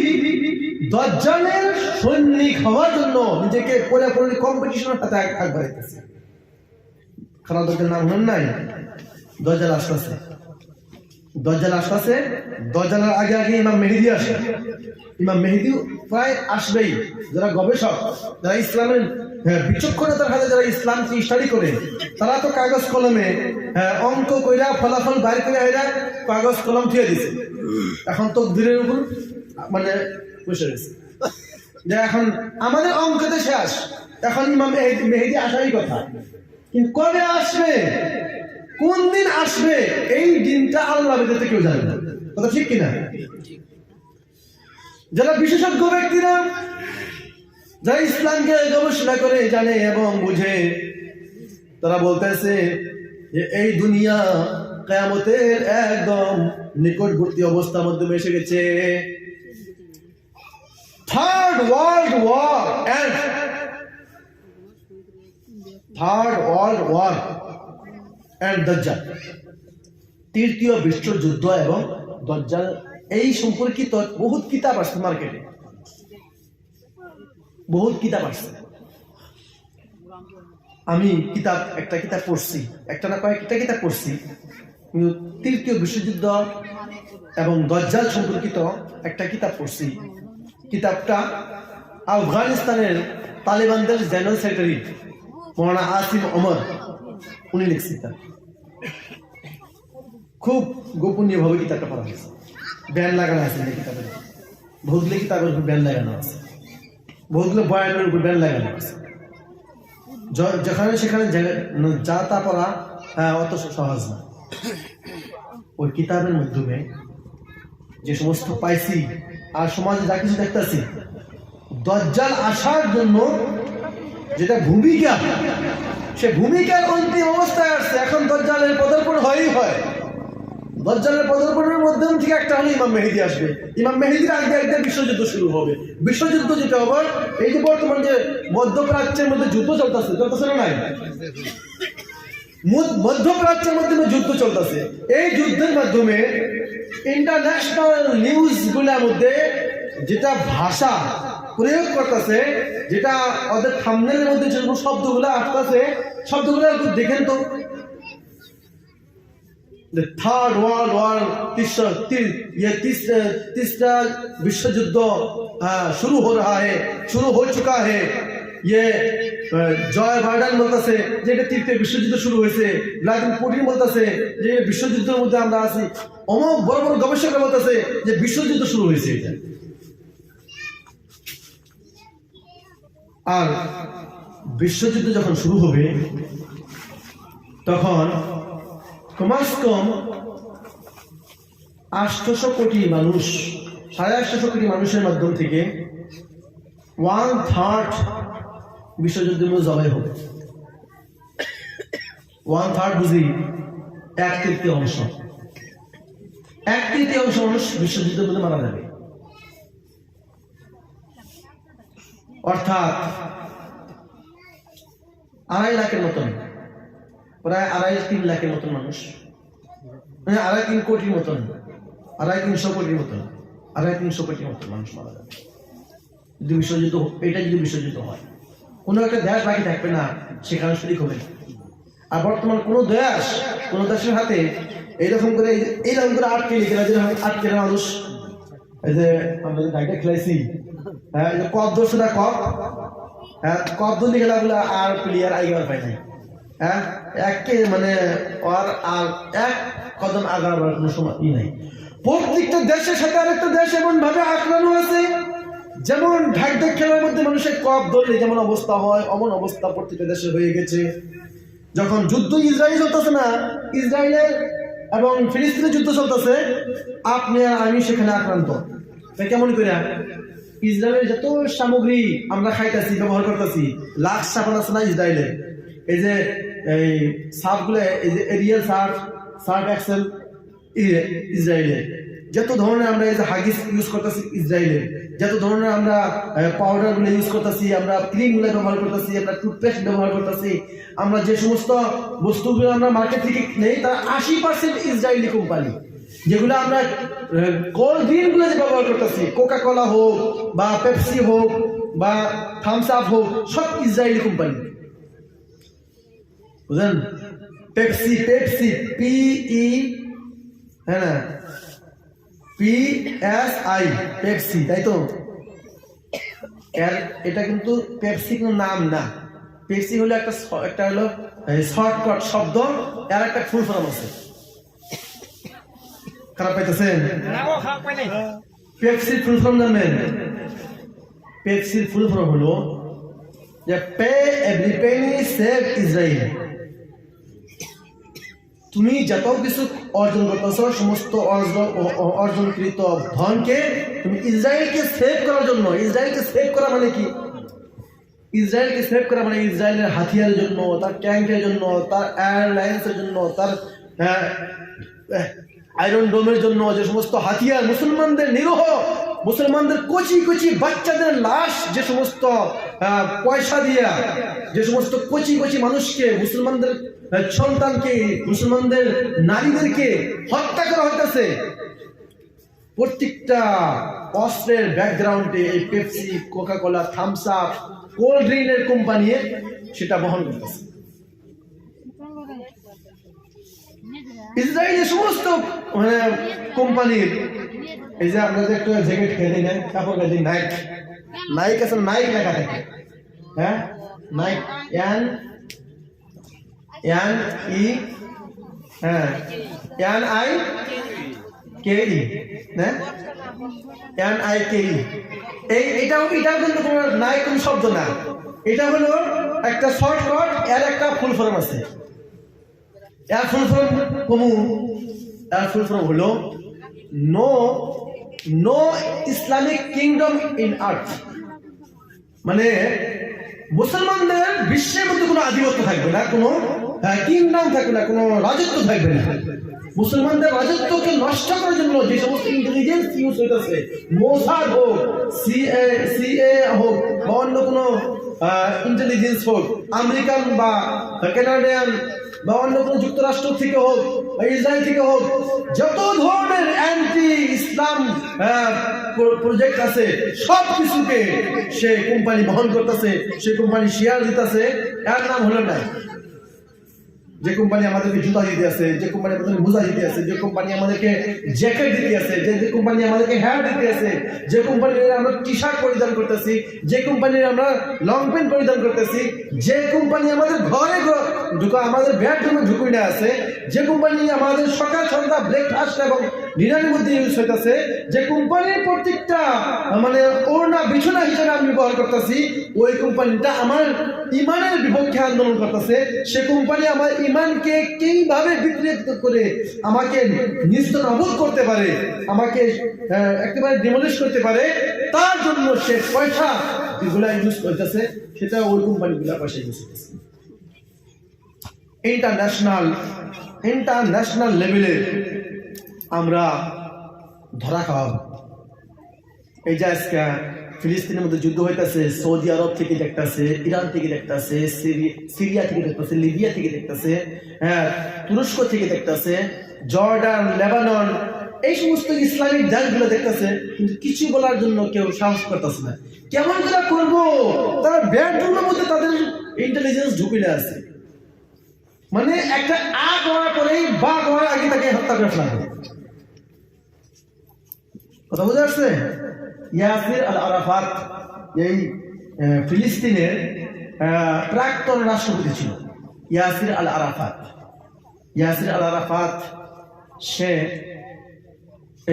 [SPEAKER 1] দাজ্জালের সৈনিক হওয়ার জন্য নিজেকে পুরোপুরি কম্পিটিশনের সাথে আগ বাড়াইতেছি। খারাপ দাজ্জাল নাম হন নাই? দাজ্জাল আসতেছে, দাজ্জাল আসতেছে। দাজ্জালের আগে আগে ইমাম মেহেদী আসে। ইমাম মেহেদী প্রায় আসবেই। যারা গবেষক, যারা ইসলামের বিচক্ষণতার হাতে যারা ইসলামকে স্টাডি করে, তারা তো কাগজ কলমে অঙ্ক কইরা ফলাফল বাইর করে এরা কাগজ কলম থুয়ে দিছে। এখন তকদিরের উপর মানে বসে গেছে যে এখন আমাদের অঙ্কতে শেষ, এখন ইমাম মেহেদী আসারই কথা। কিন্তু কবে আসবে, কোন দিন আসবে, এই দিনটা আল্লাহ ব্যতীত কেউ জানে না। কথা ঠিক কিনা? যারা বিশেষজ্ঞ ব্যক্তিরা, যারা ইসলামকে গবেষণা করে জানে এবং বুঝে, তারা বলতেছে যে এই দুনিয়া কিয়ামতের একদম নিকটবর্তী অবস্থার মধ্যে এসে গেছে। থার্ড ওয়ার্ল্ড ওয়ার এন্ড দাজ্জাল, তৃতীয় বিশ্বযুদ্ধ এবং দাজ্জাল, এই সম্পর্কিত বহুত কিতাব আসছে মার্কেটে, বহুত কিতাব আসছে। আমি একটা কিতাব পড়ছি, একটা না কয়েকটা কিতাব পড়ছি, কিন্তু তৃতীয় বিশ্বযুদ্ধ এবং দাজ্জাল সম্পর্কিত একটা কিতাব পড়ছি। কিতাবটা আফগানিস্তানের তালিবানদের জেনারেল সেক্রেটারি মৌলানা আসিম ওমর উনি লিখছি। খুব গোপনীয় ভাবে কিতাবটা পড়া হয়েছে, ব্যান লাগানো আছে কিতাবের, বহুতগুলো কিতাবের উপর ব্যান লাগানো আছে, বহুতগুলো বয়ানের উপর ব্যান লাগানো আছে। যেখানে সেখানে যা তা পড়া অত সহজ না। ওই কিতাবের মাধ্যমে যে সমস্ত পাইছি আর সমাজে যা কিছু দেখতেছি, দাজ্জাল আসার জন্য যেটা ভূমিকা, সে ভূমিকার অন্তিম অবস্থায় আসছে। এখন দাজ্জালের পদার্পণ হয়। দাজ্জালের পদার্পণের মাধ্যম থেকে একটা হলো ইমাম মেহেদী আসবে। ইমাম মেহেদীর আগে একটা বিশ্বযুদ্ধ শুরু হবে। বিশ্বযুদ্ধ যেটা হবে, এই যে বর্তমান যে মধ্যপ্রাচ্যের মধ্যে যুদ্ধ চলতেছে না নাই, মধ্যপ্রাচ্যের মধ্যে যুদ্ধ চলতেছে। এই যুদ্ধের মাধ্যমে ইন্টারন্যাশনাল নিউজ গুলার মধ্যে যেটা ভাষা প্রয়োগ করতেছে, যেটা ওদের থাম্বনেলের মধ্যে যে শব্দগুলো আসতেছে, শব্দগুলো একটু দেখেন তো। The third world war, तीसरा विश्व युद्ध शुरू हो चुका है। ये জয় বাইডেন বলতেছে যে এটা তৃতীয় বিশ্বযুদ্ধ শুরু হয়েছে। ভ্লাদিমির পুতিন বলতেছে যে বিশ্বযুদ্ধের মধ্যে আমরা আছি। অনেক বড় বড় গবেষকরা বলতেছে যে বিশ্বযুদ্ধ শুরু হয়েছে এটা। আর বিশ্বযুদ্ধ যখন শুরু হবে, তখন কমাস কম 800 কোটি মানুষ, 850 কোটি মানুষের মাধ্যম থেকে 1/3 বিশ্বযুদ্ধের মধ্যে জবাই হবে। 1/3 বুঝি 1/3 মানুষ বিশ্বযুদ্ধের মধ্যে মারা যাবে। অর্থাৎ 2.5 লাখের মতন, প্রায় 2.5-3 লাখের মতন মানুষ, মানে 2.5-3 কোটির মতন, 2.5-3 কোটির মতন, 2.5-3 কোটির মতন মানুষ মারা যাবে যদি বিশ্বযুদ্ধ, এটা যদি বিশ্বযুদ্ধ হয়। কোনো একটা দেশ বাকি থাকবে না, সেখানে শরীক হবে। আর বর্তমান কোন দেশের হাতে এইরকম করে আটকে লিখে, যেরকম আটকে মানুষ, এই যে আমরা গাড়িটা খেলাইছি, কপ ধরছে না, কপ ধরলে খেলাগুলো আর প্লেয়ার আইবার পাই নাই। একে মানে আর এক কদম আগার কোনো সময় নাই। প্রত্যেকটা দেশের সাথে আরেকটা দেশ এমন ভাবে আক্রান্ত আছে, যেমন ঢাক খেলার মধ্যে মানুষের কপ ধরলে যেমন অবস্থা হয়, অমন অবস্থা প্রত্যেকটা দেশে হয়ে গেছে। যখন যুদ্ধ ইসরায়েল চলতেছে না, ইসরায়েলের এবং ফিলিস্তিনের যুদ্ধ চলতেছে, আপনি আর আমি সেখানে আক্রান্ত। কেমন করে ইসরায়েলের যত সামগ্রী আমরা খাইতেছি, ব্যবহার করতেছি, লাখ সাবান আছে না ইসরায়েলের, এই যে এই সার্ফগুলো, এই যে এরিয়াল সার্ফ এক্সেল ইসরায়েলের, যত ধরনের আমরা এই যে হাগিস ইউজ করতেছি ইসরায়েলের, যত ধরনের আমরা পাউডার গুলো ইউজ করতেছি, আমরা ক্রিম গুলো ব্যবহার করতেছি, আমরা টুথপেস্ট ব্যবহার করতেছি, আমরা যে সমস্ত বস্তুগুলো আমরা মার্কেট থেকে নেই তার 80% ইসরায়েলি কোম্পানি। যেগুলো আমরা কোল্ড ড্রিঙ্ক গুলো যে ব্যবহার করতেছি, কোকা কোলা হোক বা পেপসি হোক বা থামস আপ হোক, সব ইসরায়েলি কোম্পানি। বুঝলেন? পেপসি পেপসি PE, হ্যাঁ না, PSI, পেপসি, তাই তো? এটা কিন্তু পেপসি কোনো নাম না। পেপসি হলো একটা হলো শর্টকাট শব্দ, এর একটা ফুল ফর্ম আছে। খারাপ পাইতেছেন? পেপসির ফুল ফর্ম জানেন? পেপসির ফুল ফর্ম হলো যে pay every Penney save Israel. তুমি যত কিছু অর্জন করতেছ, সমস্ত অর্জনকৃত ধনকে তুমি ইসরায়েলকে সেভ করার জন্য। ইসরায়েলকে সেভ করা মানে কি? ইসরায়েলকে সেভ করা মানে ইসরায়েলের হাতিয়ারের জন্য, তার ট্যাঙ্কের জন্য, তার এয়ারলাইন্সের জন্য, তার আয়রন ডোমের জন্য যে সমস্ত হাতিয়ার, মুসলমানদের নিরীহ মুসলমানদের কচি কচি বাচ্চাদের লাশ, যে সমস্ত পয়সা দিয়া যে সমস্ত কচি কচি মানুষকে, মুসলমানদের সন্তানকে, মুসলমানদের নারীদেরকে হত্যা করা হইতেছে, প্রত্যেকটা অস্ত্রের ব্যাকগ্রাউন্ডে এই Pepsi, Coca Cola, Thums Up, cold ড্রিঙ্কের কোম্পানি সেটা বহন করতেছে। ইসরায়েলের সমস্ত কোম্পানির, এই যে আপনাদের একটা জ্যাকেট খেয়ে নেন, কাপড় খেয়ে দিন, নাইক, নাইক আছে, নাইক লেখা থাকে, হ্যাঁ, নাইক, NE, হ্যাঁ, NIKE, হ্যাঁ, NIKE। এটাও কিন্তু কোনো নাইক কোন শব্দ না, এটা হলো একটা শর্টকাট, এর একটা ফুল ফর্ম আছে। এর ফুল ফর্ম এর ফুল ফর্ম হলো no Islamic kingdom in earth. মানে মুসলমানদের বিশ্বের মধ্যে কোনো আধিপত্য থাকবে না, কোনো কিংডম থাকবে না, কোনো রাজত্ব থাকবে না। মুসলমানদের রাজত্বকে নষ্ট করার জন্য যে সমস্ত ইন্টেলিজেন্স ইউজ হইতেছে, মোসাদ হোক, CIA হোক বা অন্য কোনো ইন্টেলিজেন্স হোক, আমেরিকান বা কানাডিয়ান বা অন্য কোনো যুক্তরাষ্ট্র থেকে হোক বা ইসরায়েল থেকে হোক, যত ধরনের অ্যান্টি ইসলাম প্রজেক্ট আছে, সব কিছুকে সে কোম্পানি বহন করতেছে, সে কোম্পানি শেয়ার দিতেছে। এর নাম হলো না যে কোম্পানি আমাদেরকে জুতা দিতে আছে, যে কোম্পানি আমাদেরকে মোজা দিতে আছে, যে কোম্পানি আমাদেরকে জ্যাকেট দিতে আছে, যে কোম্পানি আমাদেরকে হ্যাট দিতে আছে, যে কোম্পানির আমরা টি শার্ট পরিধান করতেছি, যে কোম্পানির আমরা লং প্যান্ট পরিধান করতেছি, যে কোম্পানি আমাদের ঘরে আমাদের বেডরুমে ঢুকুই না আছে, যে কোম্পানি আমাদের সকাল সন্ধ্যা ব্রেকফাস্ট এবং ডিনারের মধ্যে ইউজ হইতেছে, যে কোম্পানির প্রত্যেকটা মানে ওড়না বিছানা হিসেবে আমি ব্যবহার করতেছি, ওই কোম্পানিটা আমার ইমানের বিপক্ষে আন্দোলন করতেছে। সে কোম্পানি আমার ইমানকে কিভাবে বিকৃত করে আমাকে নিস্তনাবুদ করতে পারে, আমাকে একেবারে ডিমলিশ করতে পারে, তার জন্য সে পয়সা যেগুলা ইউজ করতেছে, সেটা ওই কোম্পানিগুলা পয়সা ইউজ করতেছে। ইন্টারন্যাশনাল লেভেলে আমরা ধরা খাওয়াবো। এই যে আজকে ফিলিস্তিনের মধ্যে যুদ্ধ হইতেছে, সৌদি আরব থেকে দেখতেছে, ইরান থেকে দেখতেছে, সিরিয়া থেকে দেখতেছে, লিবিয়া থেকে দেখতেছে, হ্যাঁ, তুরস্ক থেকে দেখতেছে, জর্ডান, লেবানন, এই সমস্ত ইসলামিক দেশগুলো দেখতেছে, কিন্তু কিছু বলার জন্য কেউ সাহস করতেছে না। কেমন করে করবো? তারা বেডরুমের মধ্যে তাদের ইন্টেলিজেন্স ঢুকিয়ে আছে, মানে একটা আ করার পরেই বা করার আগে তাকে হত্যা করে ফেলা হবে। কথা বুঝে আসছে? ইয়াসির আল আরাফাত এই ফিলিস্তিনের প্রাক্তন রাষ্ট্রপতি ছিল। ইয়াসির আল আরাফাত সে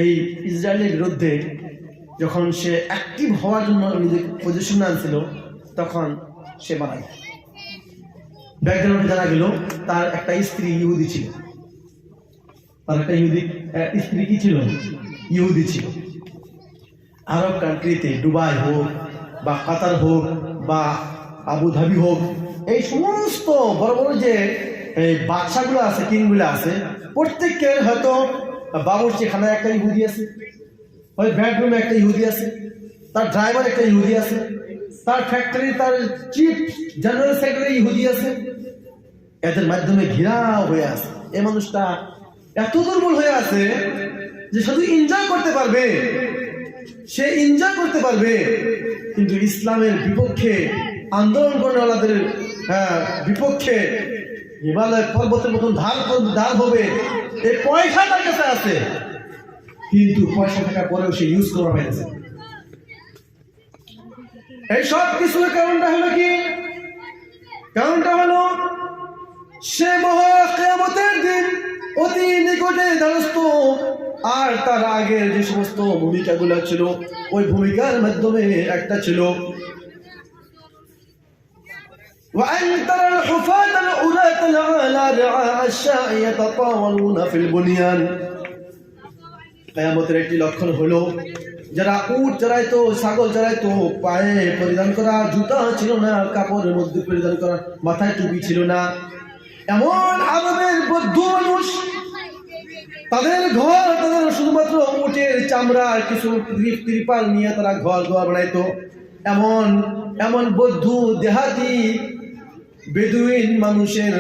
[SPEAKER 1] এই ইসরায়েলের বিরুদ্ধে যখন সে অ্যাক্টিভ হওয়ার জন্য নিজেকে পজিশন আনছিল, তখন সে মারা যায়। ব্যাকগ্রাউন্ডে জানা গেল তার একটা স্ত্রী ইহুদি ছিল। তার একটা স্ত্রী কি ছিল? ইহুদি ছিল। আরব কান্ট্রিতে, দুবাই হোক বা কাতার হোক বা আবুধাবি হোক, এই সমস্ত বড় বড় যে বাদশাগুলো আছে, কিংগুলো আছে, প্রত্যেকের হয়তো বাবুর্চিখানায় একটা ইহুদি আছে, ওই বেডরুমে একটা ইহুদি আছে, তার ড্রাইভার একটা ইহুদি আছে, তার ফ্যাক্টরি তার চিফ জেনারেল সেক্রেটারি ইহুদি আছে। এদের মাধ্যমে ঘেরা হয়ে আছে। এই মানুষটা এত দুর্বল হয়ে আছে যে শুধু এনজয় করতে পারবে, সে এনজয় করতে পারবে, কিন্তু ইসলামের বিপক্ষে আন্দোলন করেওয়ালাদের বিপক্ষে হিমালয় পর্বতের মতন ধার হবে। এই পয়সা তার কাছে আছে, কিন্তু পয়সা থাকার পরেও সে ইউজ করা হয়েছে। এই সব কিছুর কারণটা হলো কি? কারণটা হলো সে মহা কিয়ামতের দিন অতি নিকটে ধারস্থ। আর তার আগের যে সমস্ত ভূমিকাগুলো ছিল, ওই ভূমিকার মাধ্যমে একটা ছিল وأن ترى الحفاة العراة العالى رعاء الشاء يتطاولون في البنيان। কিয়ামতের একটি লক্ষণ হলো যারা উট চড়াইতো, ছাগল চড়াইতো, পায়ে পরিধান করা জুতা ছিল না, কাপড়ের মধ্যে পরিধান করা, মাথায় টুপি ছিল না, এমন আরবের বৌদ্ধ মানুষ, তাদের ঘর তাদের শুধুমাত্র উটের চামড়া কিছু ত্রিপাল নিয়ে তারা ঘর বানাইতো। এমন এমন বৌদ্ধ দেহাতি বেদুইন মানুষের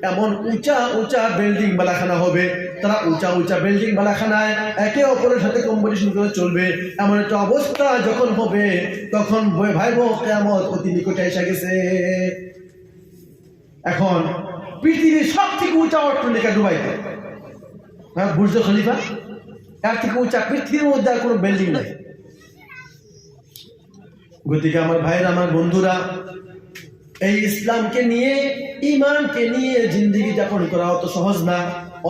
[SPEAKER 1] এমন উঁচা উঁচা বিল্ডিং বালাখানা হবে, তারা উঁচা উঁচা বিল্ডিং বালাখানায় একে অপরের সাথে কম্পিটিশন করে চলবে। এমন একটা অবস্থা যখন হবে, তখন ভাইবো কিয়ামত অতি নিকটে এসে গেছে। এখন পৃথিবীর সব থেকে উঁচা অট্টালিকা দুবাইতে, বুর্জ খলিফা, এর থেকে উঁচা পৃথিবীর মধ্যে আর কোনো বিল্ডিং নাই। গতিকে আমার ভাইরা, আমার বন্ধুরা, এই ইসলামকে নিয়ে, ইমানকে নিয়ে জিন্দেগি যাপন করা অত সহজ না,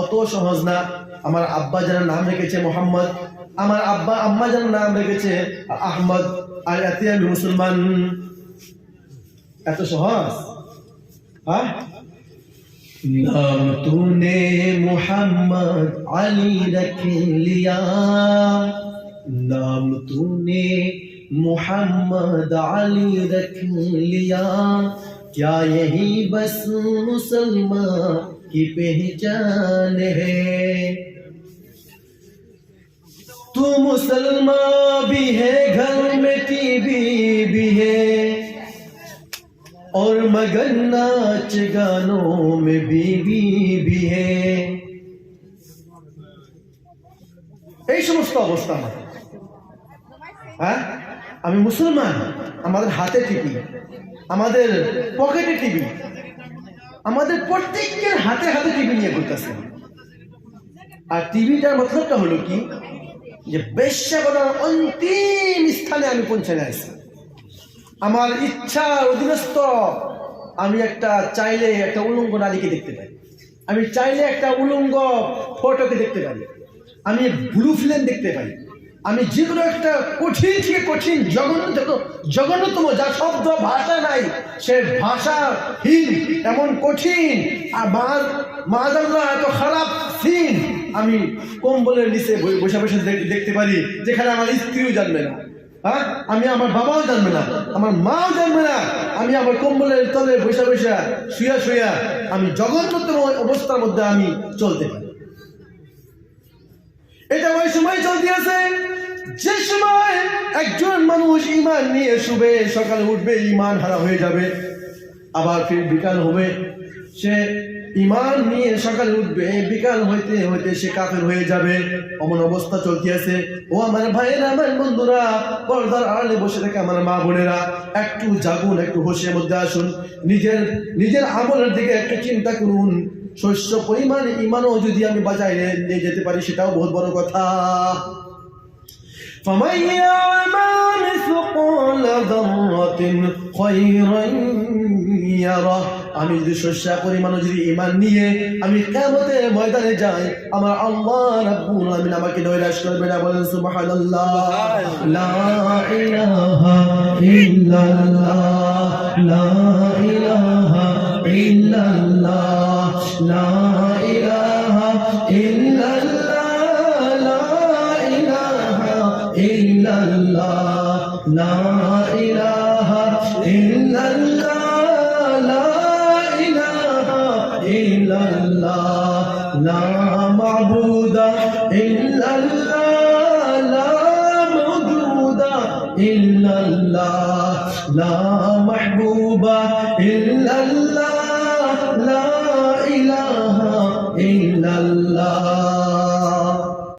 [SPEAKER 1] অত সহজ না। আমার আব্বা যারা নাম রেখেছে মোহাম্মদ, আমার আব্বা আম্মা যারা নাম রেখেছে আহমদ, আর এতে আমি মুসলমান, এত সহজ? नाम तूने मोहम्मद अली रख लिया, नाम तूने मोहम्मद अली रख लिया, क्या यही बस मुसलमान की पहचान है? तू मुसलमान भी है, घर में टीवी भी है, और मगन नाच गानों में बीवी भी है। এই সমস্ত অবস্থা আমি মুসলমান, আমাদের হাতে টিভি, আমাদের পকেটে টিভি, আমাদের প্রত্যেকের হাতে হাতে টিভি নিয়ে ঘুরতেছে। আর টিভিটার মতলবটা হলো কি, যে বেশ্যাগণার অন্তিম স্থানে আমি পৌঁছে গেছি। আমার ইচ্ছার অধীনস্থ আমি চাইলে একটা উলঙ্গ নারীকে দেখতে পাই, আমি চাইলে একটা উলঙ্গ ফটোকে দেখতে পারি, আমি ব্লু ফিল্ম দেখতে পাই, আমি যেগুলো একটা কঠিন থেকে কঠিন জঘন্যতম যা শব্দ ভাষা নাই, সে ভাষাহীন এমন কঠিন আর মাআযাল্লাহ এত খারাপ সিন আমি কম্বলের নিচে বসে বসে দেখতে পারি, যেখানে আমার স্ত্রীও জানবে না, আমি আমার বাবাও জানবে না, আমার মাও জানবে না, আমি আমার কম্বলের তলে বসে বসে শুয়া শুয়া আমি জঘন্যতম অবস্থার মধ্যে আমি চলতে পারি। এটা ওই সময় চলতে আছে যে সময় একজন মানুষ ঈমান নিয়ে শুবে, সকালে উঠবে ঈমান হারা হয়ে যাবে, আবার ফির বিকাল হবে, সে ঈমান নিয়ে সকালে উঠবে, বিকাল হইতে হইতে সে কাফের হয়ে যাবে। অমন অবস্থা চলতে আছে। ও আমার ভাইয়েরা, আমার বন্ধুরা, পর্দার আড়ালে বসে থেকে আমার মা বোনেরা, একটু জাগুন, একটু হোশের মধ্যে আসুন, নিজের আমলের দিকে একটু চিন্তা করুন। শস্য পরিমাণ ঈমানও যদি আমি বাজায় নিয়ে যেতে পারি, সেটাও বহুত বড় কথা। فمن يعمل مثقال ذرة خيرا يره। আমি যদি শস্য পরিমাণ যদি ঈমান নিয়ে আমি কিয়ামতের ময়দানে যাই, আমার আল্লাহ রাব্বুল আলামিন আমাকে নৈরাশ করবে না। বলেন সুবহানাল্লাহ। লা ইলাহা ইল্লাল্লাহ, লা ইলাহা ইল্লাল্লাহ, লা ইলাহা ইল্লাল্লাহ, লা ইলাহা ইল্লাল্লাহ, লা ইলাহা ইল্লাল্লাহ, লা মাবুদা ইল্লাল্লাহ লা মাহবুবা ইল্লাল্লাহ লা ইলাহা ইল্লাল্লাহ